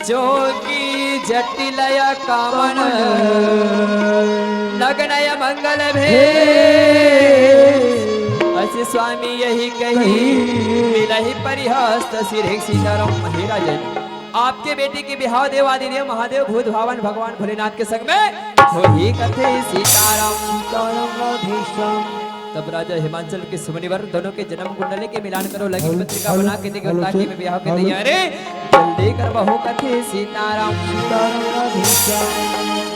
जोगी जटिलय कामन नगनय मंगल भे ऐसे स्वामी यही कही मिलहि परिहस्त सिर। सीताराम महाराज आपके बेटी के बिहाव देवादिदेव महादेव भूत भावन भगवान भोलेनाथ के संग में हो ही कथे सीताराम। सीताराम तब राजा हिमाचल के सुमनिवर दोनों के जन्म कुंडली के मिलान करो लगी पत्रिका बना के देखो ताकि में ब्याह के तैयारी जल्दी कर बहु कथे सीताराम।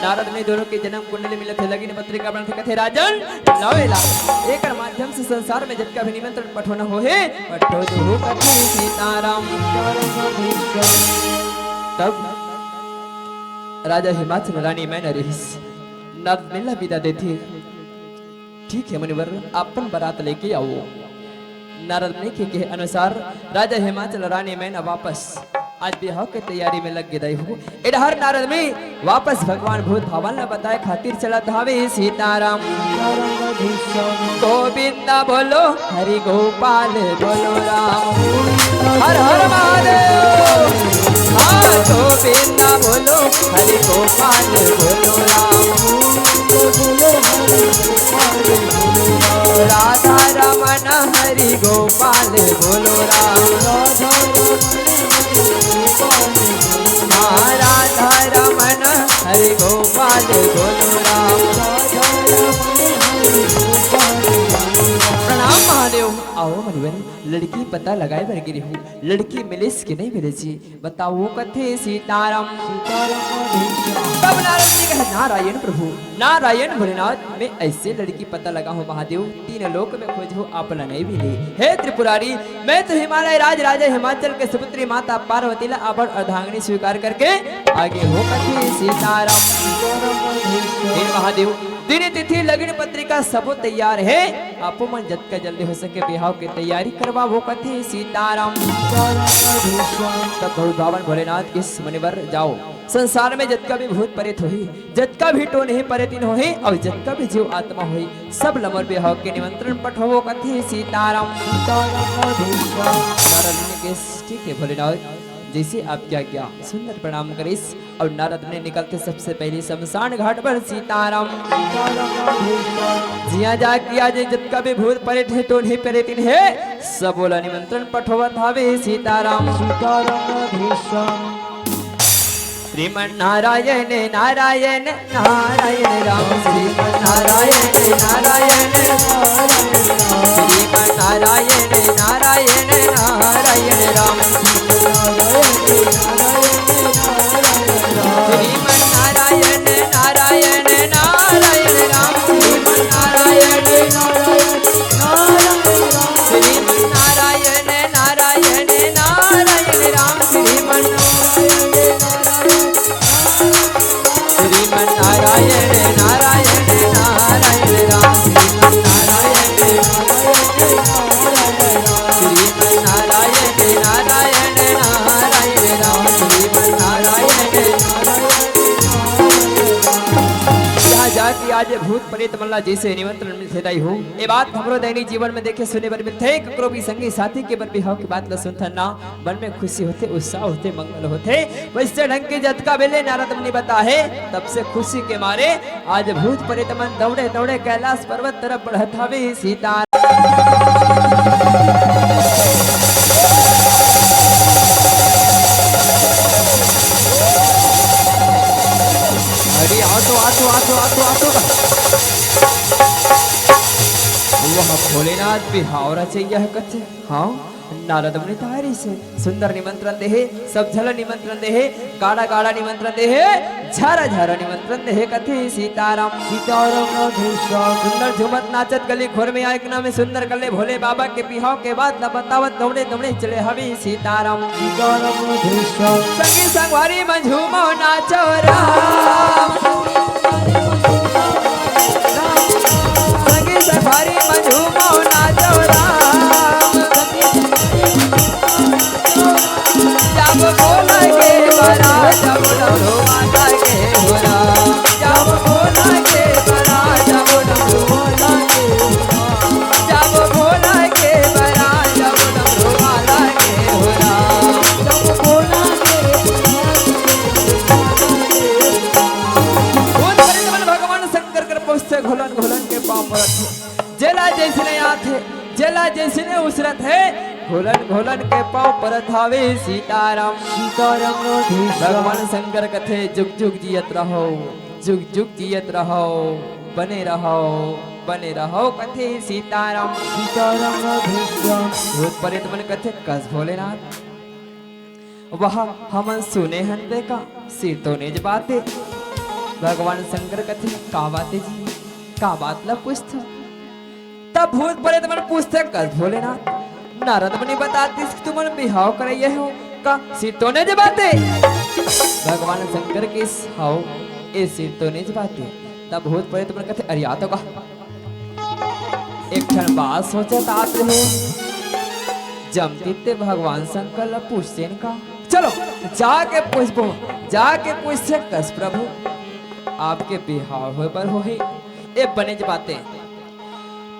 नारद ने दोनों के जन्म कुंडली मिले थे लगी पत्रिका बना कथे राजन लवेला एक माध्यम से संसार में जब का भी निमंत्रण पठोना हो है पठो दो कथे सीताराम। तब राजा हिमाचल रानी मैंने रहीस नारद मिला विदा देती ठीक है मुनिवर अपन बारात लेके आओ। नारद ने के अनुसार राजा हिमाचल रानी मैंने वापस आज बिहाव के तैयारी में लग गई हूँ। इधर नारद में वापस भगवान भूत भावन ने बताए खातिर चला धावे सीताराम। गोविंदा बोलो हरि गोपाल बोलो राम हर हर महादेव। हाँ गोविंदा बोलो हरि गोपाल बोलो राम राधा रमन हरि गोपाल बोलो राम। राधा रमन हरि गोपाल बोलो राम। प्रणाम महादेव आओ मनिवर भोजन लड़की पता लगाए बर गिरी हूँ, लड़की मिलिस कि नहीं मिले जी, बताओ कथे सीताराम। तब नारद जी कहे नारायण प्रभु नारायण भोलेनाथ, मैं ऐसे लड़की पता लगा हूँ महादेव, तीन लोक में खोज हो अपना नहीं मिली। हे त्रिपुरारी, मैं तो हिमालय राज राजा हिमाचल के सुपुत्री माता पार्वती ला आभरण अर्धांगिनी स्वीकार करके आगे हो कथे सीताराम। हे महादेव, दिन तिथि लगन पत्रिका सब तैयार है, आपो मन जत का जल्दी हो सके बिहाव की तैयारी करवा वो कथे सीताराम। तब बहुत भावन भोलेनाथ इस मुनिवर जाओ, संसार में जत का भी भूत प्रेत होही, जत का भी टो नहीं परेतिन होही, और जत का भी जीव आत्मा होही, सब लमर बिहाव के निमंत्रण पठो कथे सीताराम। नारद ने के ठीक है भोलेनाथ, जैसे आपकी आज्ञा, सुंदर प्रणाम करिस। और नारद ने निकलते सबसे पहले शमशान घाट पर सीताराम। जिया जा किया जे जत का भी भूत परेत है तो नहीं परेतिन है, सब बोला निमंत्रण पठोवत भावे सीताराम। श्रीमन नारायण नारायण नारायण राम, श्रीमन नारायण नारायण श्रीमन नारायण नारायण नारायण राम, श्रीमन नारायण नारायण नारायण राम, श्रीमन नारायण श्रीमन नारायण नारायण नारायण राम, श्रीमन नारायण नारायण नारायण राम, श्रीमन नारायण श्रीमन नारायण नारायण नारायण राम, श्रीमन नारायण। जाति आज भूत प्रेत मल्ला जैसे निमंत्रण मिलते हो, ये बात हमरो दैनिक जीवन में देखे सुने बर मिलते, ककरो भी संगी साथी के बर बिहाव की बात ला सुनता ना, मन में खुशी होते, उत्साह होते, मंगल होते। वैसे ढंग के जत का बेले नारद मुनि बता है, तब से खुशी के मारे आज भूत प्रेत मन दौड़े दौड़े कैलाश पर्वत तरफ बढ़त हवे सीता। वह भोलेनाथ बिहावरा चाहिए है कथे। हाँ नारद मुनि तारी से सुंदर निमंत्रण दे है, सब झल निमंत्रण दे है, गाड़ा गाड़ा निमंत्रण दे है, झारा झारा निमंत्रण दे है कथे सीताराम। सीताराम सुंदर झुमत नाचत गली खोर में आयक में सुंदर गले भोले बाबा के बिहाव के बाद न बतावत दौड़े दौड़े चले हवी सीताराम। संगी संगवारी में झूमो नाचो राम, संगी संगवारी में झूमो नाचो राम, जब बोला के बरा जब डमरू माता के होरा, जब बोला के बरा जब डमरू माता के होरा, जब बोला के बरा जब डमरू माता के होरा, जब बोला के भगवान शंकर कर पहुँचते घोलन घोलन के पाँव पर जेला जैसने आते जेला जैसने उसरत है, घोलन घोलन के पाँव पर थावे सीताराम। सीताराम भगवान शंकर कथे जुग जुग जियत रहो, जुग जुग जियत रहो, बने रहो कथे सीताराम। सीताराम भूत प्रेत मन कथे कस भोलेनाथ, वह हम सुने हन देखा सिर तो नेज बाते। भगवान शंकर कथे का बाते जी, का बात ला पूछते, तब भूत प्रेत मन पूछते कस भोलेनाथ। नारद मुनि बताती तुम बिहाव करइए हो का सिर तो ने जबाते। भगवान शंकर के हाउ ए सिर तो ने जबाते। तब भूत प्रेत मन कहते अरे आ तो का एक क्षण बाद सोचत आत रहे, जमती भगवान शंकर ला पूछते का चलो जाके पूछबो, जाके पूछते कस प्रभु आपके बिहाव हो पर हो ए बने जबाते,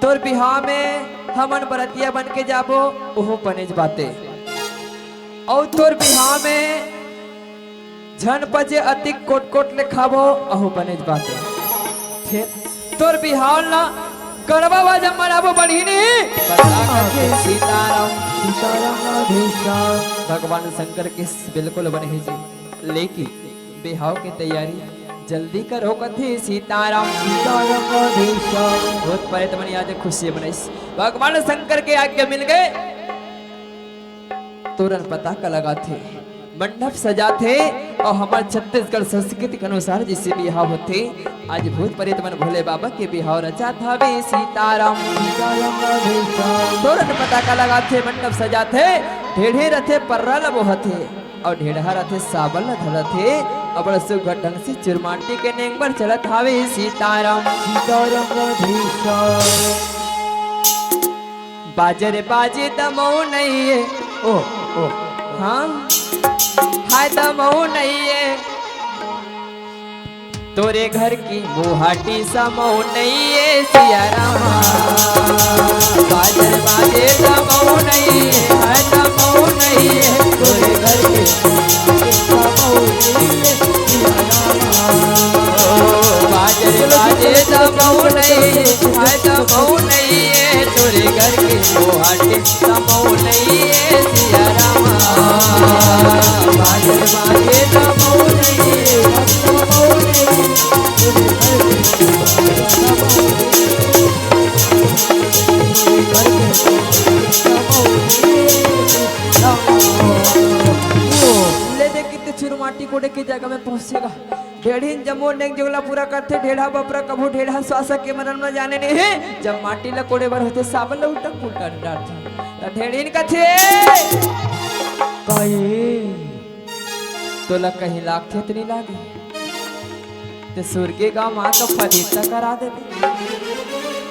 तोर बिहाव में हमन बरतिया बन के जाबो ओहो बनेज बाते, और तोर बिहाव में झन बजे अति कोट कोट ले खाबो अहो बनेज बाते। फिर तोर बिहाव ना गरबा बाजा मनाबो बढ़िनी सीताराम। भगवान शंकर के बिल्कुल बने जी, लेकिन बिहाव की तैयारी जल्दी करो कथी सीताराम बहुत परे तमनी आज खुशी बनाइस भगवान शंकर के आज्ञा मिल गए तुरंत पता का लगा थे मंडप सजा थे और हमारे छत्तीसगढ़ संस्कृति के अनुसार जिससे बिहाव होते आज भूत प्रेत मन भोले बाबा के बिहाव रचा था वे सीताराम तुरंत पता का लगा थे मंडप सजा थे ढेढ़े रथे पर्रल बोहते और ढेढ़ा रथे साबल धरथे और बड़ा सुघर ढंग से चुरमाटी के नेंग पर चलत हावे सीताराम बाजर बाजे दमो नहीं है ओ हाँ हाय दमो नहीं है तोरे घर की मुहाटी समो नहीं है सिया रामा बाजर बाजे दमो नहीं है हाय दमो नहीं है तोरे घर की समो नहीं है सिया रामा बाजर बाजे दमो नहीं है हाय दमो नहीं है तोरे घर की मुहाटी समो नहीं है सिया रामा बाजर बाजे दमो नहीं है समो नहीं है ले दे कितने चुरमाटी कोड़े की जगह में पहुंचेगा ढेढ़ी जमो नेक जोगला पूरा करते ढेढ़ा बपरा कभू ढेढ़ा श्वास के मरण में जाने नहीं है जब माटी ला कोड़े बर होते साबल उल्टा पुल्टा डांट था ढेढ़ीन कथे कहीं तो ला कहीं लाख थे इतनी लागे ते सुर्गे गांव मां का फरीता करा दे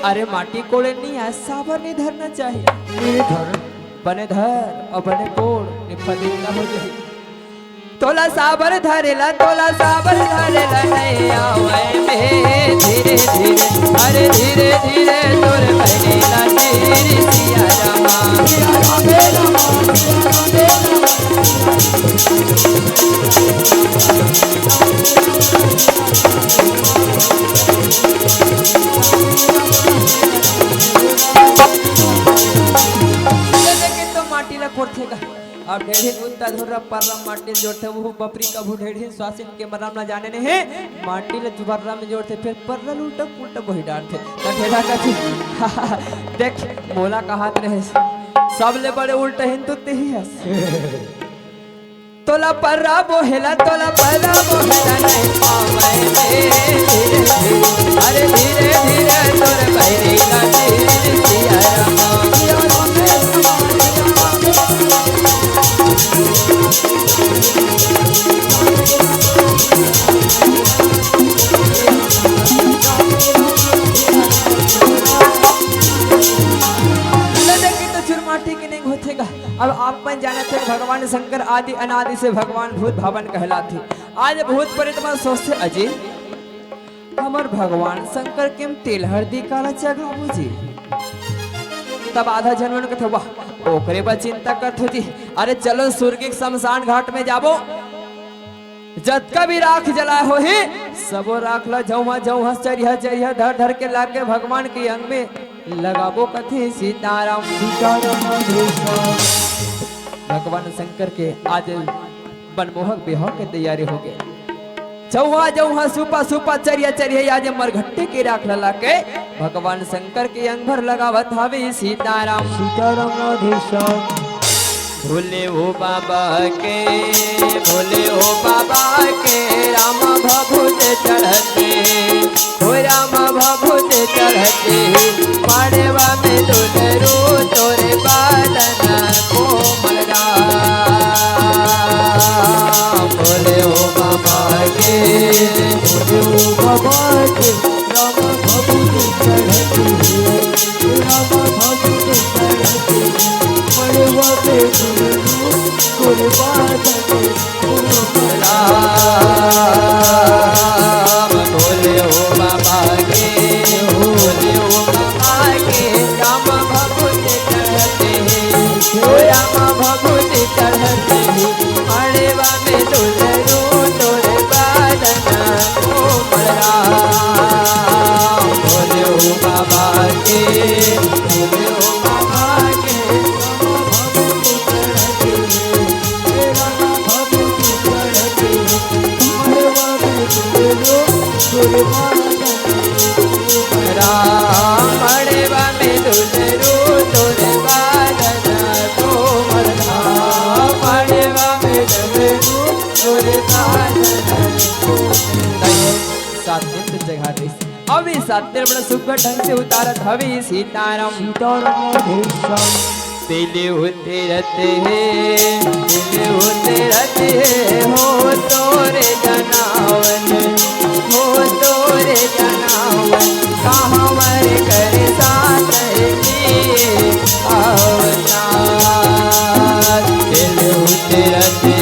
अरे माटी कोड़े नहीं है साबर नहीं धरना चाहिए बने धर और बने कोड़ फरीता हो जाए तोला साबर धरेला नहीं आवे में धीरे धीरे अरे धीरे धीरे तोर बनेला तेरी सिया रामा तो माटी ला कोड़ेगा अब ढेढ़ी उल्टा धुर्रा पर्रा माटी जोड़ते वो बपरी कभू ढेढ़ी स्वासिन के मराम ना जाने ने है माटी ले जुबर्रा में जोड़ते फिर पर्रा उल्टा उल्टा वही डांटते तो ढेढ़ा का देख मोला का हाथ रहे सब ले बड़े उल्टा हिंदू ते ही हंस तोला पर्रा बोहेला नहीं पावे धीरे धीरे अरे धीरे धीरे तोरे बहरीला तेरी सिया रामा अब आप मन जाना थे भगवान शंकर आदि अनादि से भगवान भूत भवन कहलाते आज भूत प्रेत मन सोचते अजय हमर भगवान शंकर केम तेल हरदी काला चगला बुझी तब आधा जनवन कथे वाह ओकरे बा चिंता करत होती अरे चलो स्वर्गिक शमशान घाट में जाबो जतका भी राख जला हो ही सबो राख ला जौहा चरिया धर धर के लाके भगवान के अंग में लगाबो कथी सीताराम भगवान शंकर के आज मनमोहक बिहाव के तैयारी हो गए जौहा सुपा चरिया आज मरघट्टे के राख ला के भगवान शंकर के अंग भर लगावत हावे सीताराम भोले ओ बाबा के राम भभूत चढ़ते हो राम भभूत चढ़ते पाड़वा में दुलरू तोरे बादना कोमल राम भोले ओ बाबा के राम भभूत चढ़ते राम भभूत चढ़ते पाड़वा में दुलरू तोरे बादना राम भोले ओ बाबा के राम भभूत चढ़ते राम भभूत चढ़ते अड़ेवा में दुलरू तोरे बादना कोमल राम भोले ओ बाबा के भोले ओ बाबा के राम भभूत चढ़ते राम भभूत राम मड़वा में दुलरू तोरे बादना कोमल राम मड़वा में दुलरू तोरे बादना सात दिन जगह दे अभी सात दिन बड़ा सुख ढंग से उतारत हवी सीताराम दिल होते रहते हो तोरे जनावन हो तोरे जनावन कहाँ मर कर साथ अवतार दिल होते रहते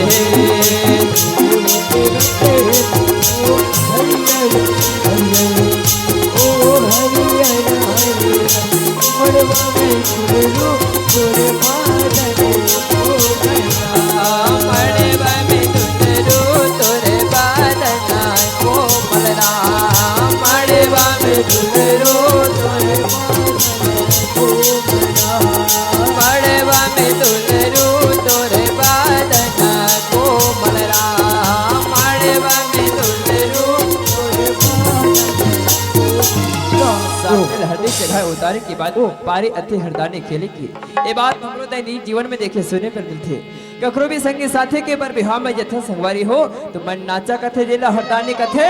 उतारे के बाद पारे अति हरदाने खेले की ये बात हमरो दैनिक जीवन में देखे सुने पर मिलते ककरो भी संगी साथी के पर बिहार में यथा संगवारी हो तो मन नाचा कथे जेला हरदाने कथे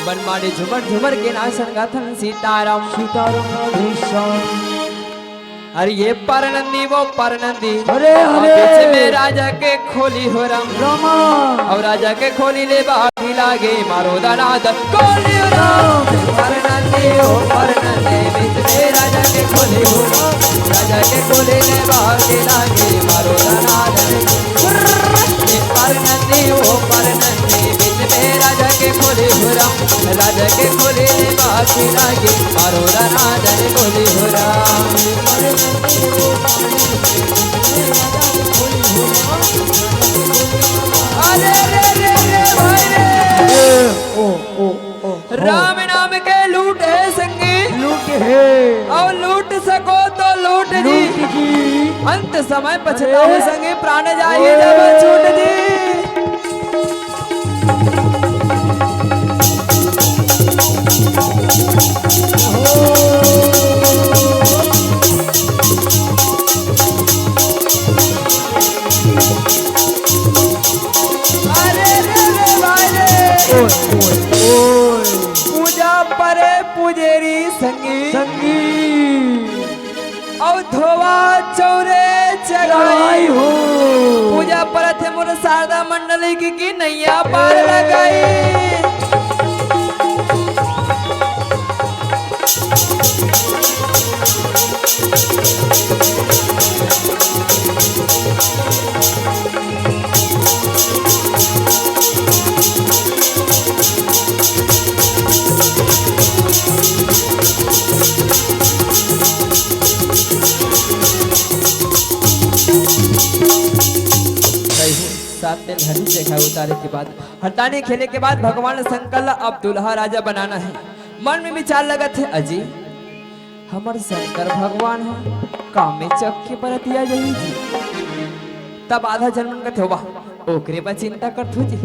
मन मारे झुमर झुमर के नाच संगाथन सीताराम सीताराम अरे ये परनंदी वो परनंदी अरे पीछे में राजा के खोली हो राम और राजा के खोली ले बागी लागे मारो दानाद खोली हो राम परनंदी ओ परनंदी बीच में राजा के खोली हो राम राजा के खोली ले बागी लागे मारो दानाद परनंदी ओ परनंदी बीच में राजा के खोली हो राम राजा के खोली ले बागी लागे मारो दानाद खोली हो राम अरे रे रे रे भाई रे राम नाम के लूट है संगी लूट है और लूट सको तो लूट जी अंत समय पछताओ संगी प्राण जाइए जब छूट जी पूजा परे पुजेरी संगी संगी और धोवा चौरे चढ़ाई हो पूजा पर थे मोर शारदा मंडली की नैया पार लगाई हरी जगह उतारे के बाद हरदाने खेले के बाद भगवान शंकर अब दुल्हा राजा बनाना है मन में विचार लगा थे अजी हमर शंकर भगवान है काम में चक्के पर दिया जाई तब आधा जन्म का थे वाह ओकरे पर चिंता करत हो जी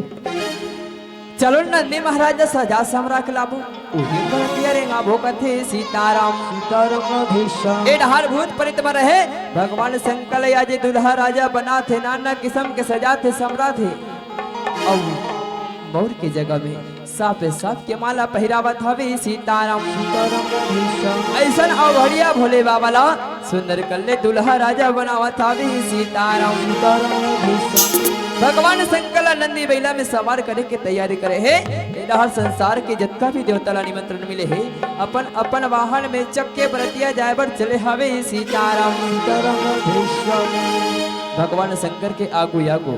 चलो नंदी महाराज सजा सम्राट लाभो उही पर दिया रेंगा भो कथे सीताराम सीताराम ए ढार भूत परित में रहे भगवान शंकर आज दुल्हा राजा बना थे नाना किस्म के सजा थे सम्राट थे और मोर के जगह में साफ के माला पहरावत हवे सीताराम सीताराम ऐसा अवढ़िया भोले बाबा ला सुंदर कल्ले दुल्हा राजा बनावत हवे सीताराम सीताराम भगवान शंकर नंदी बैला में सवार करे के तैयारी करे है हर संसार के जितना भी देवता ला निमंत्रण मिले है अपन अपन वाहन में चक्के बरतिया जाए बर चले हवे सीताराम सीताराम भगवान शंकर के आगू आगू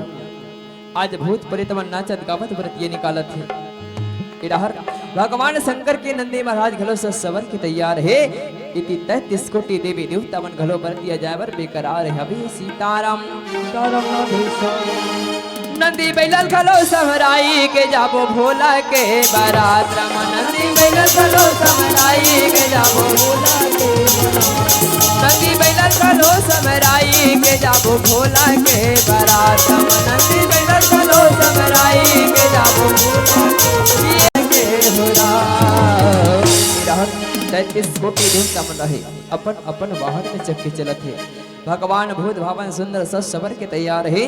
आज भूत प्रेत नाचत गावत व्रतिये निकालत है इधर भगवान शंकर के नंदी महाराज घलो से सवर के तैयार है इति 33 कोटि देवी देवता मन घलो व्रतिया जावर बेकरार है अभी सीताराम नंदी बैलल घलो सहराई के जाबो भोला के बारात राम नंदी बैलल घलो सहराई के जाबो भोला के नंदी बैलल घलो सहराई के जाबो भोला के बारात राम नंदी बैलल घलो सहराई के जाबो भोला के 33 कोटि देवता मन रहे अपन अपन वाहन में चक्के चलत है। भगवान भूत भावन सुंदर सस सबर के तैयार है।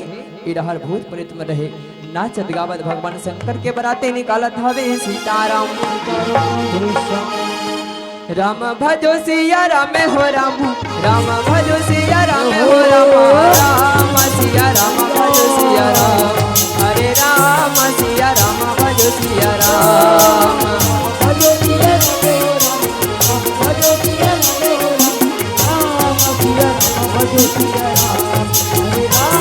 इधर भूत प्रेत में रहे नाचत गावत भगवान शंकर के बराते निकालत हवे सीताराम। राम भजो सिया राम हो राम, राम भजो सिया राम हो राम, राम सिया राम भजो सिया राम, हरे राम सिया राम भजो सिया राम, भजो सिया राम भजो सिया राम, सिया राम भजो सिया राम, हरे राम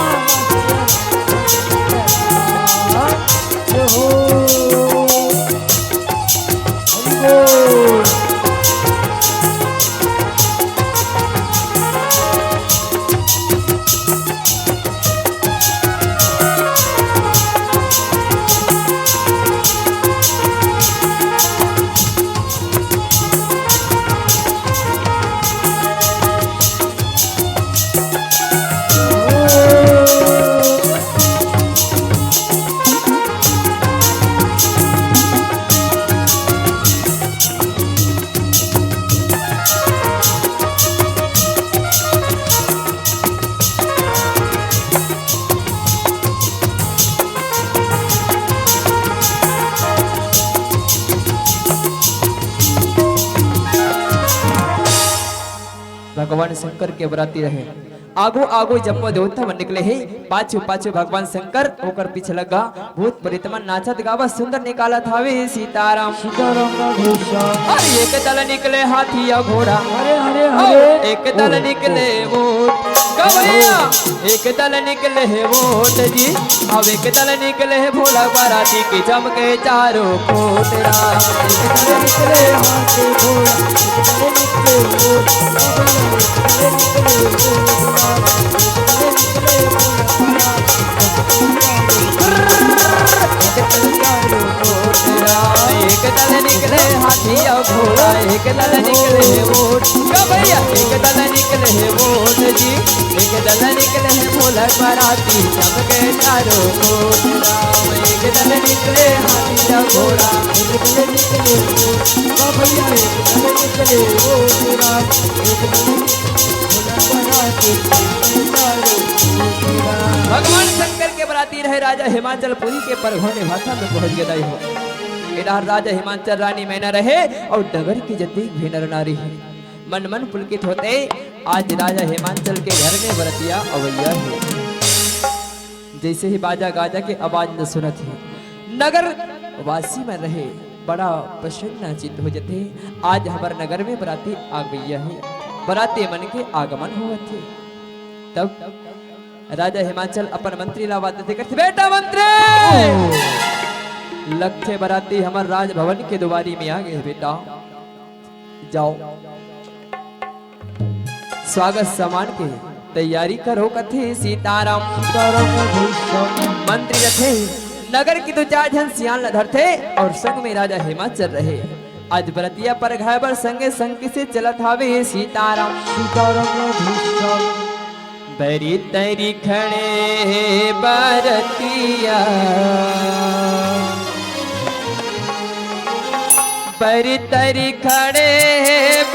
भगवान शंकर के बराती रहे। आगो आगो जब देवता मन निकले है, पाछू पाछू भगवान शंकर होकर पीछे लगा भूत प्रेतमन नाचत गावा सुंदर निकाला थावे सीताराम। अरे एक दल निकले हाथी या घोड़ा, हरे हरे हरे एक दल निकले वोट गवैया, एक दल निकले है वोट जी, अब एक दल निकले है भोला बराती की चमके चारों कोट राम। एक दल निकले हाथी घोड़ा, एक दल निकले वोट एक दल निकले हाथी और घोड़ा, एक दल निकले वोट भैया, एक दल निकले वोट जी, एक दल निकले भोला बराती चमके चारों कोट राम। एक दल निकले हाथी और घोड़ा, एक दल निकले वोट भैया, एक दल निकले वोट राम, एक दल भगवान शंकर के बराती रहे राजा हिमाचल पुरी के परघोने भाषा में पहुंच गए हो। इधर राजा हिमाचल रानी मैना रहे और डगर की जद्दी भी नर नारी है। मन मन पुलकित होते आज राजा हिमाचल के घर में बरतिया अवैया है। जैसे ही बाजा गाजा के आवाज न सुनत है, नगर वासी में रहे बड़ा प्रसन्न चित्त हो जाते। आज हमारे नगर में बराती आ गई है, बराती मन के आगमन हुआ थे। तब राजा हिमाचल अपन मंत्री लावाते थे, कहते बेटा मंत्री लक्ष्य बराती हमार राजभवन के दुआरी में आ गए, बेटा जाओ स्वागत सम्मान के तैयारी करो। कथे सीताराम मंत्री रथे नगर की दो चार जन सियान लधर थे और संग में राजा हिमाचल रहे। आज बरतिया पर घायबर संगे संग से चलत हावे सीताराम। बरी तरी खड़े बरतिया, बरी तरी खड़े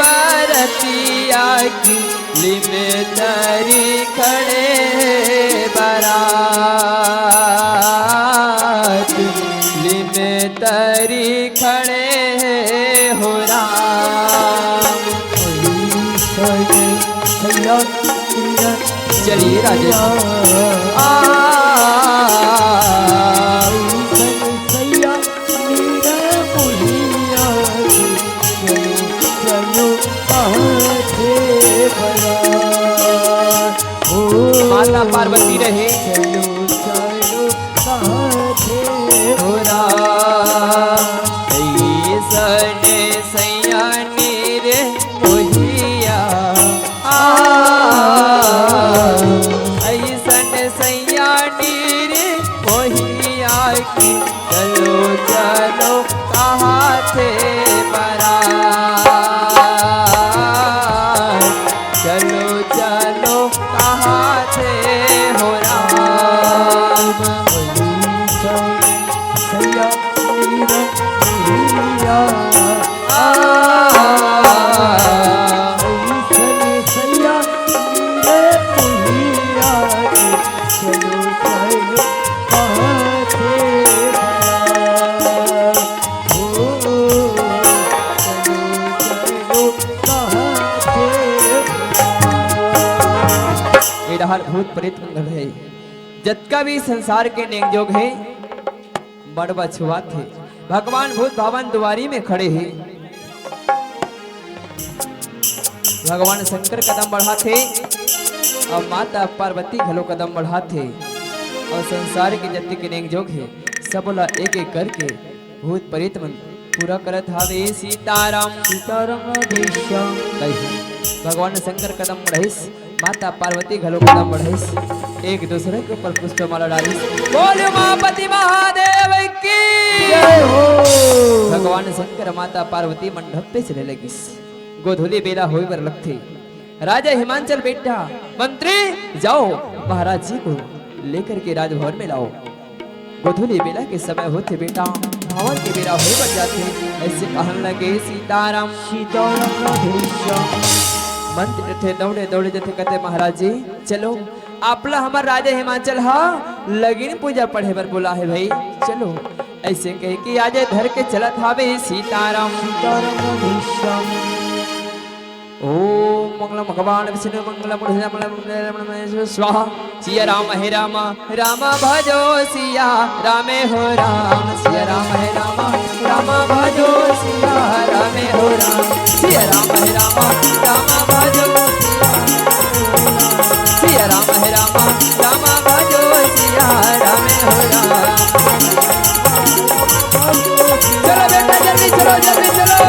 बरतिया की लिमे तरी खड़े बरात, लिमे तरी खड़े हो राम। चलिए राजा माता पार्वती रहे सने सयानी रे मोहिया, ऐसन सयानी रे मोहिया की चलो चलो कहाँ थे बरात, चलो चलो कहाँ थे हो राम। भूत प्रेत मंगल है जतका भी संसार के नेक जोग है बड़वा छुआ थे भगवान भूत भवन दुआरी में खड़े हैं। भगवान शंकर कदम बढ़ाते और माता पार्वती घलो कदम बढ़ाते और संसार के जत्ते के नेक जोग है सब ला एक एक करके भूत प्रेत मन पूरा करत हावे। सीताराम सीताराम भगवान शंकर कदम बढ़ाइस माता पार्वती घलो कदम बढ़ाइस एक दूसरे के ऊपर पुष्पमाला डालिस। बोलो मापति महादेव की जय हो। भगवान शंकर माता पार्वती मंडप पे चले लगिस गोधूली बेला होई बर लगथे। राजा हिमांचल बेटा मंत्री जाओ महाराज जी को लेकर के राजभवन में लाओ। गोधूली बेला के समय होते बेटा भवन के बेला हो बन जाते ऐसे कहन लगे सीताराम सीताराम। मंत्री थे दौड़े दौड़े जथे कहते महाराज जी चलो आपला हमार राजा हिमाचल हा लगिन पूजा पढ़े बर बोला है भाई चलो ऐसे कह के आज धर के चलत हावे सीताराम सीताराम। ओम मंगलम भगवान विष्णु मंगलम स्वाहा। सिया राम हे राम राम भजो सिया रामे हो राम सिया राम हे राम राम भजो सिया रामे हो राम सिया राम हे राम राम भजो सिया राम हे राम राम भजो सिया रामे हो राम। चलो बेटा जल्दी चलो जल्दी चलो।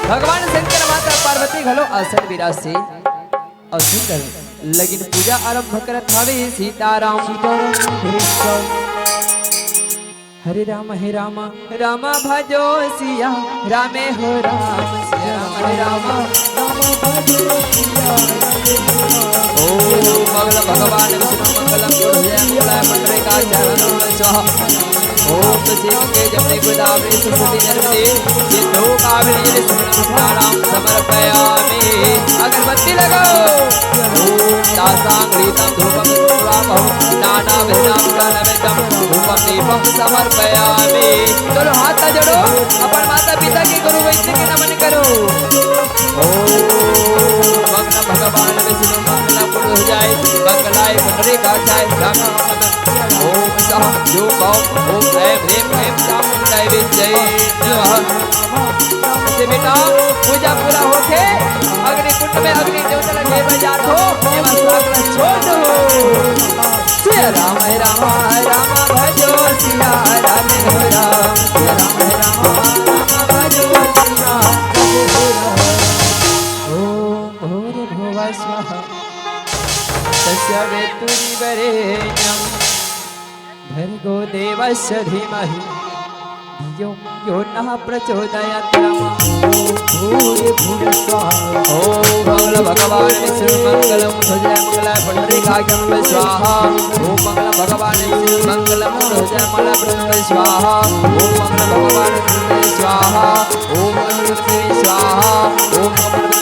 भगवान शंकर माता पार्वती घलो आसन विराज से और सुंदर लगिन पूजा आरंभ करत हावे सीताराम सीताराम। हरे राम राम भजो सिया रामे हो राम सिया राम हे राम राम भजो सिया ओम मंगल भगवान विष्णु मंगलम गुरुजय मंगल का चरण स्वाहा। ओम शिव के जपने गुदावे सुखी नरमदे सिद्धो कावली सुनाराम समर्पयामि। अगरबत्ती लगाओ ओम दासांगृतं धूपं स्वामहं नाना विधाम कालवेदं धूपं दीपं समर्पयामि। चलो हाथ जोड़ो अपन माता पिता के गुरु वैद्य के नमन करो। ओम मंगल भगवान विष्णु मंगल गुरु जाय मंगलाय पुंडरी काचाय राम ओम सह जो भाव ओम ऐं ह्रीं ऐं चामुंडाय विजय नमः। बेटा पूजा पूरा होके अग्नि कुंड में अग्नि देवता लगे बजात हो एवं सागला छोड़ दो। सिया राम राम भजो सिया राम हो राम सिया राम भजो सिया ओम भूर्भुवः भुवः स्वः तस्य वितुर्वरेण्यं भर्गो देवस्य धीमहि धियो यो नः प्रचोदयात्। भूर्भुवः स्वः ओम मंगल भगवान विष्णु मंगलम ध्वजय मंगलाय पुंडरीकाक्षं स्वाहा। ओम मंगल भगवान विष्णु मंगलम ध्वजय मंगलाय पुंडरीकाक्षं स्वाहा। ओम मंगल भगवान विष्णु स्वाहा ओम मंगल स्वाहा ओम मंगल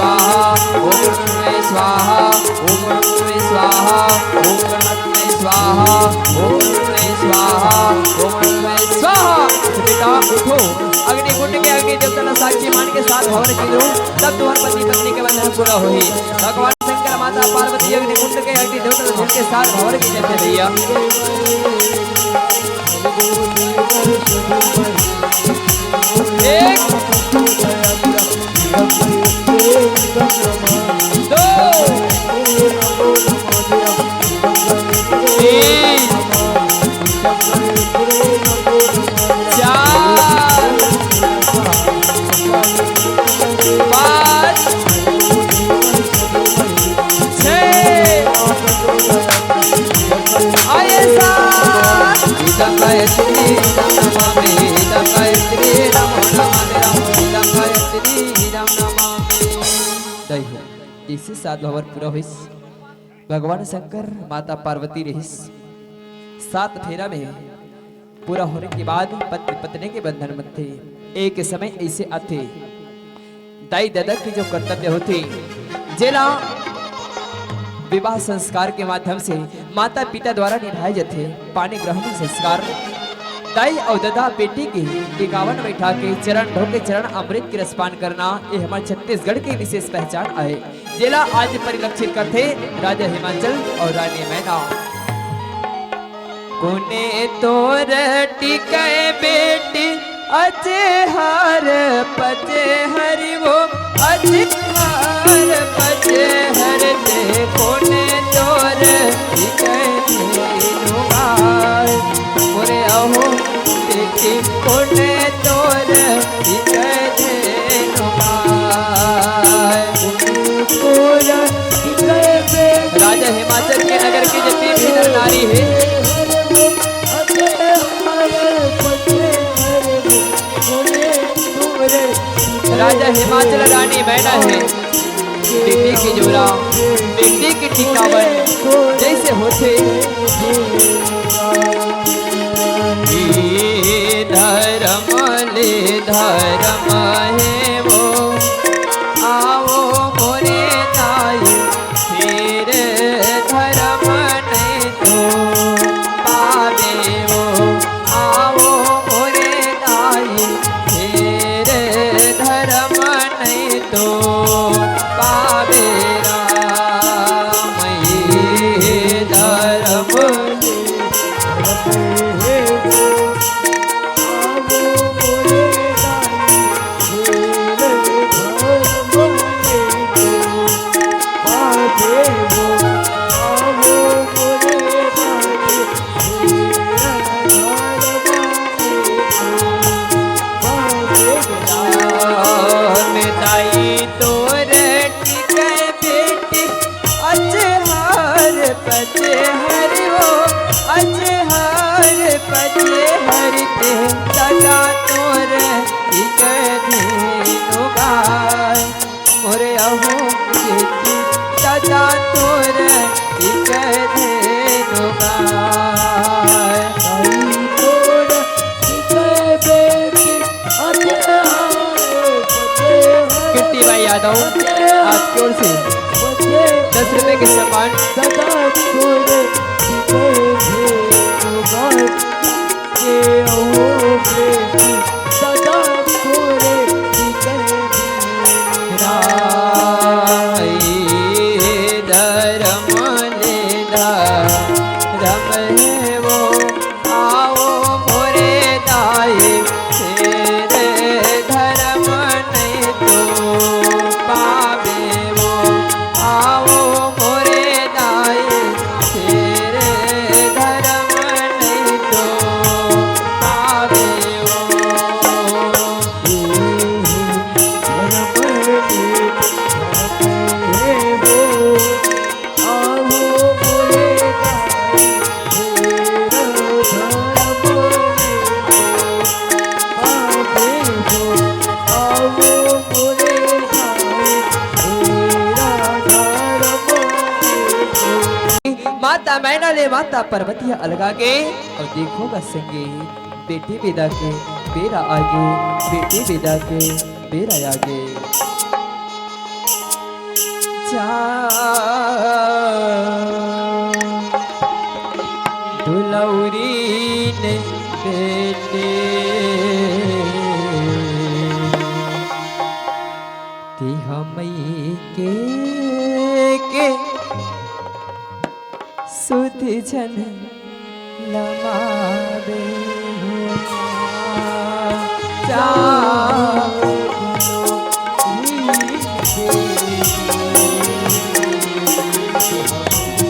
स्वाहा ओम मंगल स्वाहा ओम मंगल स्वाहा ओम गणपति स्वाहा ओम मंगल स्वाहा ओम मंगल स्वाहा। बेटा उठो अग्नि कुंड के अग्नि देवता साक्षी मान के साथ हवन कीजिए तब तुम्हारे पति पत्नी के बंधन पूरा होई। भगवान शंकर माता पार्वती अग्नि कुंड के अग्नि देवता के साथ हवन कीजिए भैया। एक दो तीन चार पाँच छः आइए साथ इदं गायत्री इदं नमामि इदं गायत्री नमो नमः इदं गायत्री इदं नमामि। दैव इसी सात भवर पूरा होइस। भगवान शंकर माता पार्वती रहिस सात फेरा में पूरा होने के बाद पति पत्नी के बंधन में थे। एक समय ऐसे आते दाई दादा की जो कर्तव्य होते जेला विवाह संस्कार के माध्यम से माता पिता द्वारा निभाए जाते पानी ग्रहण संस्कार दाई और दादा बेटी की टिकावन बैठा के चरण धो के चरण अमृत की रसपान करना ये हमारे छत्तीसगढ़ की विशेष पहचान है। जिला आज परिलक्षित करते राजा हिमाचल और रानी मैना कोने तोर टिके बेटी अजे हर पजे हरि वो अजे हर पजे हर ते कोने तोर टिके मोरे अहो देखी कोने तोर टिके राजा हिमाचल के नगर की जितनी भी नर नारी है राजा हिमाचल रानी मैना है बेटी की जोड़ा बेटी की टिकावन जैसे होते धर्म ले धर्म है वो आओ मोरे दाई फिर धर्म नहीं तो पावे वो आओ मोरे दाई फिर धर्म नहीं तो पावे राम धर्म आपकी ओर से 10 रुपए के सामान माता मैना ले माता पर्वतिया अलगा के और देखोगा संगे बेटी विदा के बेरा आगे बेटी विदा के बेरा आगे दुलौरी ने बेटे ती हमई के सुध जन लमावे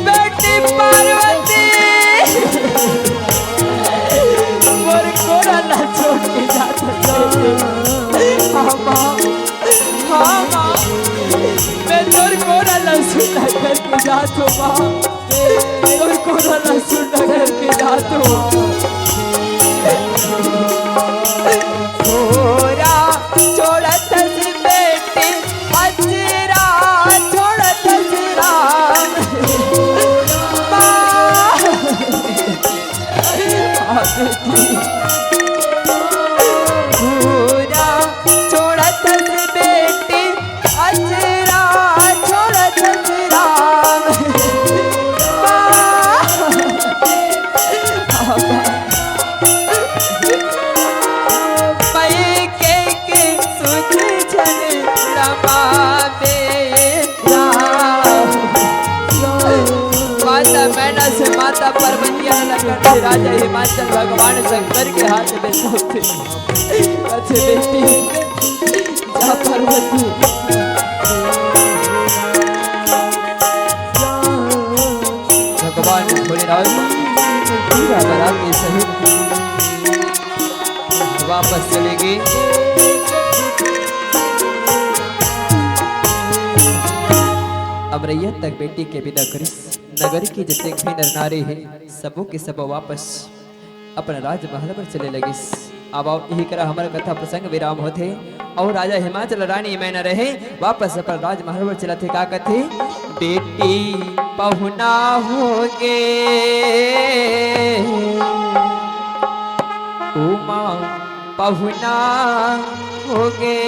बेटी पार्वती मोर कोरा ना छोड़ के जाता मैं तोर कोरा ना सुना करके जातो माँ तोर कोरा ना सुना करके जातो कोरा छोड़त सी बेटी अजरा छोड़त सी राम कोरा छोड़त सी बेटी अजरा छोड़त सी राम पर्वतिया लखन से राजा हिमाचल भगवान शंकर के हाथ में सौंपे। अच्छे बेटी जा पार्वती। भगवान भोलेनाथ बरा के सहित वापस चलेगी। अमरैया तक बेटी के विदा करिस। नगर की जितने भी नर नारी है सबों के सब वापस अपना राजमहल पर चले लगिस। अब यही करा हमारा कथा प्रसंग विराम होते और राजा हिमाचल रानी में न रहे वापस अपना राजमहल पर चला थे। का कथे बेटी पहुना होगे उमा पहुना होगे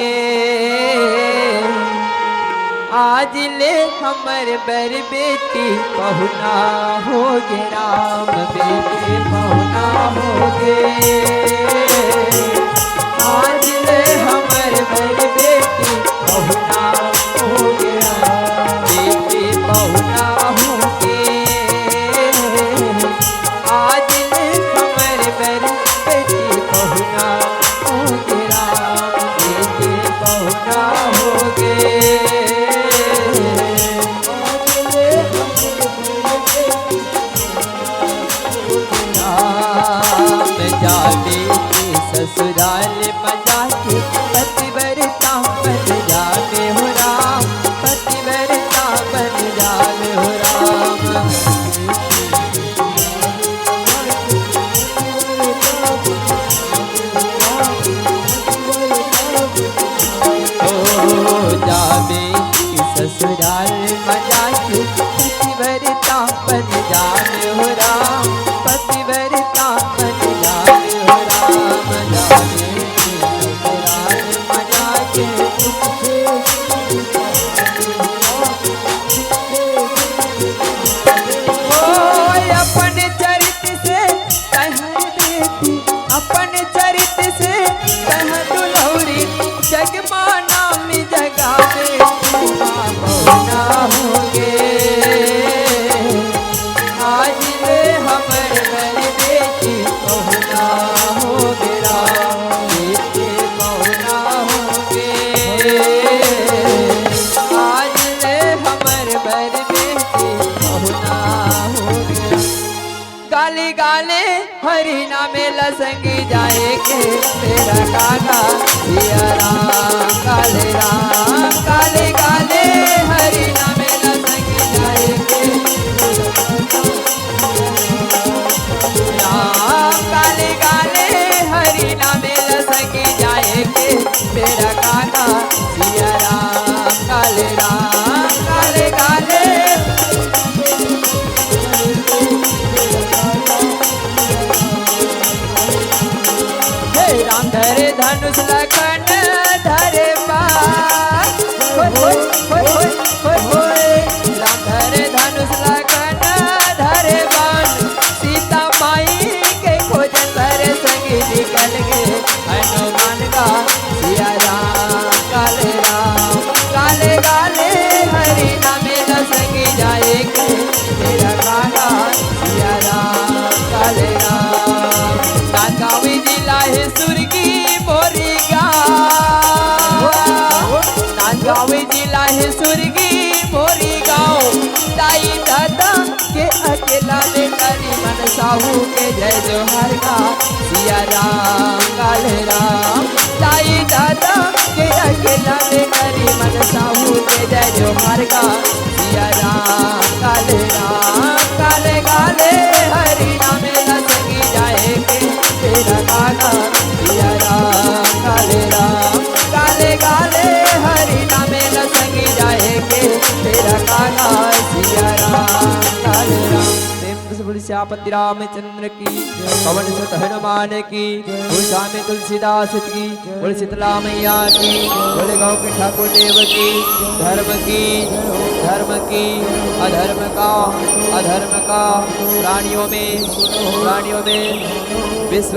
आज ले हमर बर बेटी पहुना होगे राम बेटी पहुना होगे आज ले हमर बर बेटी पहुना होगे राम बेटी पहुना होगे आज ले हमर बर बेटी पहुना होगे राम बेटी पहुना होगे ससुराल मजा के पतिव्रता बन जावे हो राम पतिव्रता बन जावे हो राम हो जावे ससुराल मजा के पतिव्रता बन जावे हो राम पतिव्रता बन जावे हो राम अपन चरित से कह दुलौरी जगमाना में जगावे पहुना होगे आज ले हमर बर बेटी पहुना होगे राम बेटी पहुना होगे आज ले हमर बर बेटी पहुना होगे। गाले गाले हरि नामे लसंगी जाएगे तेरा काका सिया राम काले गाले हरि नामे लसंगी जाएगे राम काले गाले हरि नामे लसंगी जाएगे तेरा काका सिया राम काले गाले राम धरे धनुष लखन धरे बाण राम धरे धनुष लखन धरे बाण सीता माई के खोजन भरे संगी निकल गए हनुमान का सिया राम काले गाले हरि नामे लसंगी जाएगे तेरा काका सिया राम काले राम नागावी जिला है सुरगी मोरी नागावी जिला है सुरगी मोरी गाँव ताई दादा के अकेला ले करी मन साहू के जय जोहर का सिया राम काले राम ताई दादा के अकेला ले करी मन साहू के जय जोहर का सिया राम काले गाले हरि नामे लसंगी जाएगे तेरा काका सिया राम काले गाले हरि नामे लसंगी जाएगे तेरा काका सिया राम काले राम। श्यापति रामचंद्र की पवन सुत हनुमान की उषा में तुलसीदास की बोल शीतला मैया की बोले गौ के ठाकुर देव की धर्म की अधर्म का प्राणियों में विश्व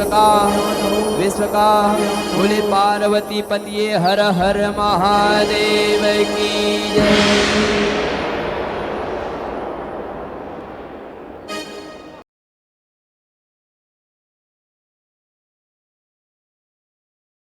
का बोले पार्वती पतिये हर हर महादेव की जय।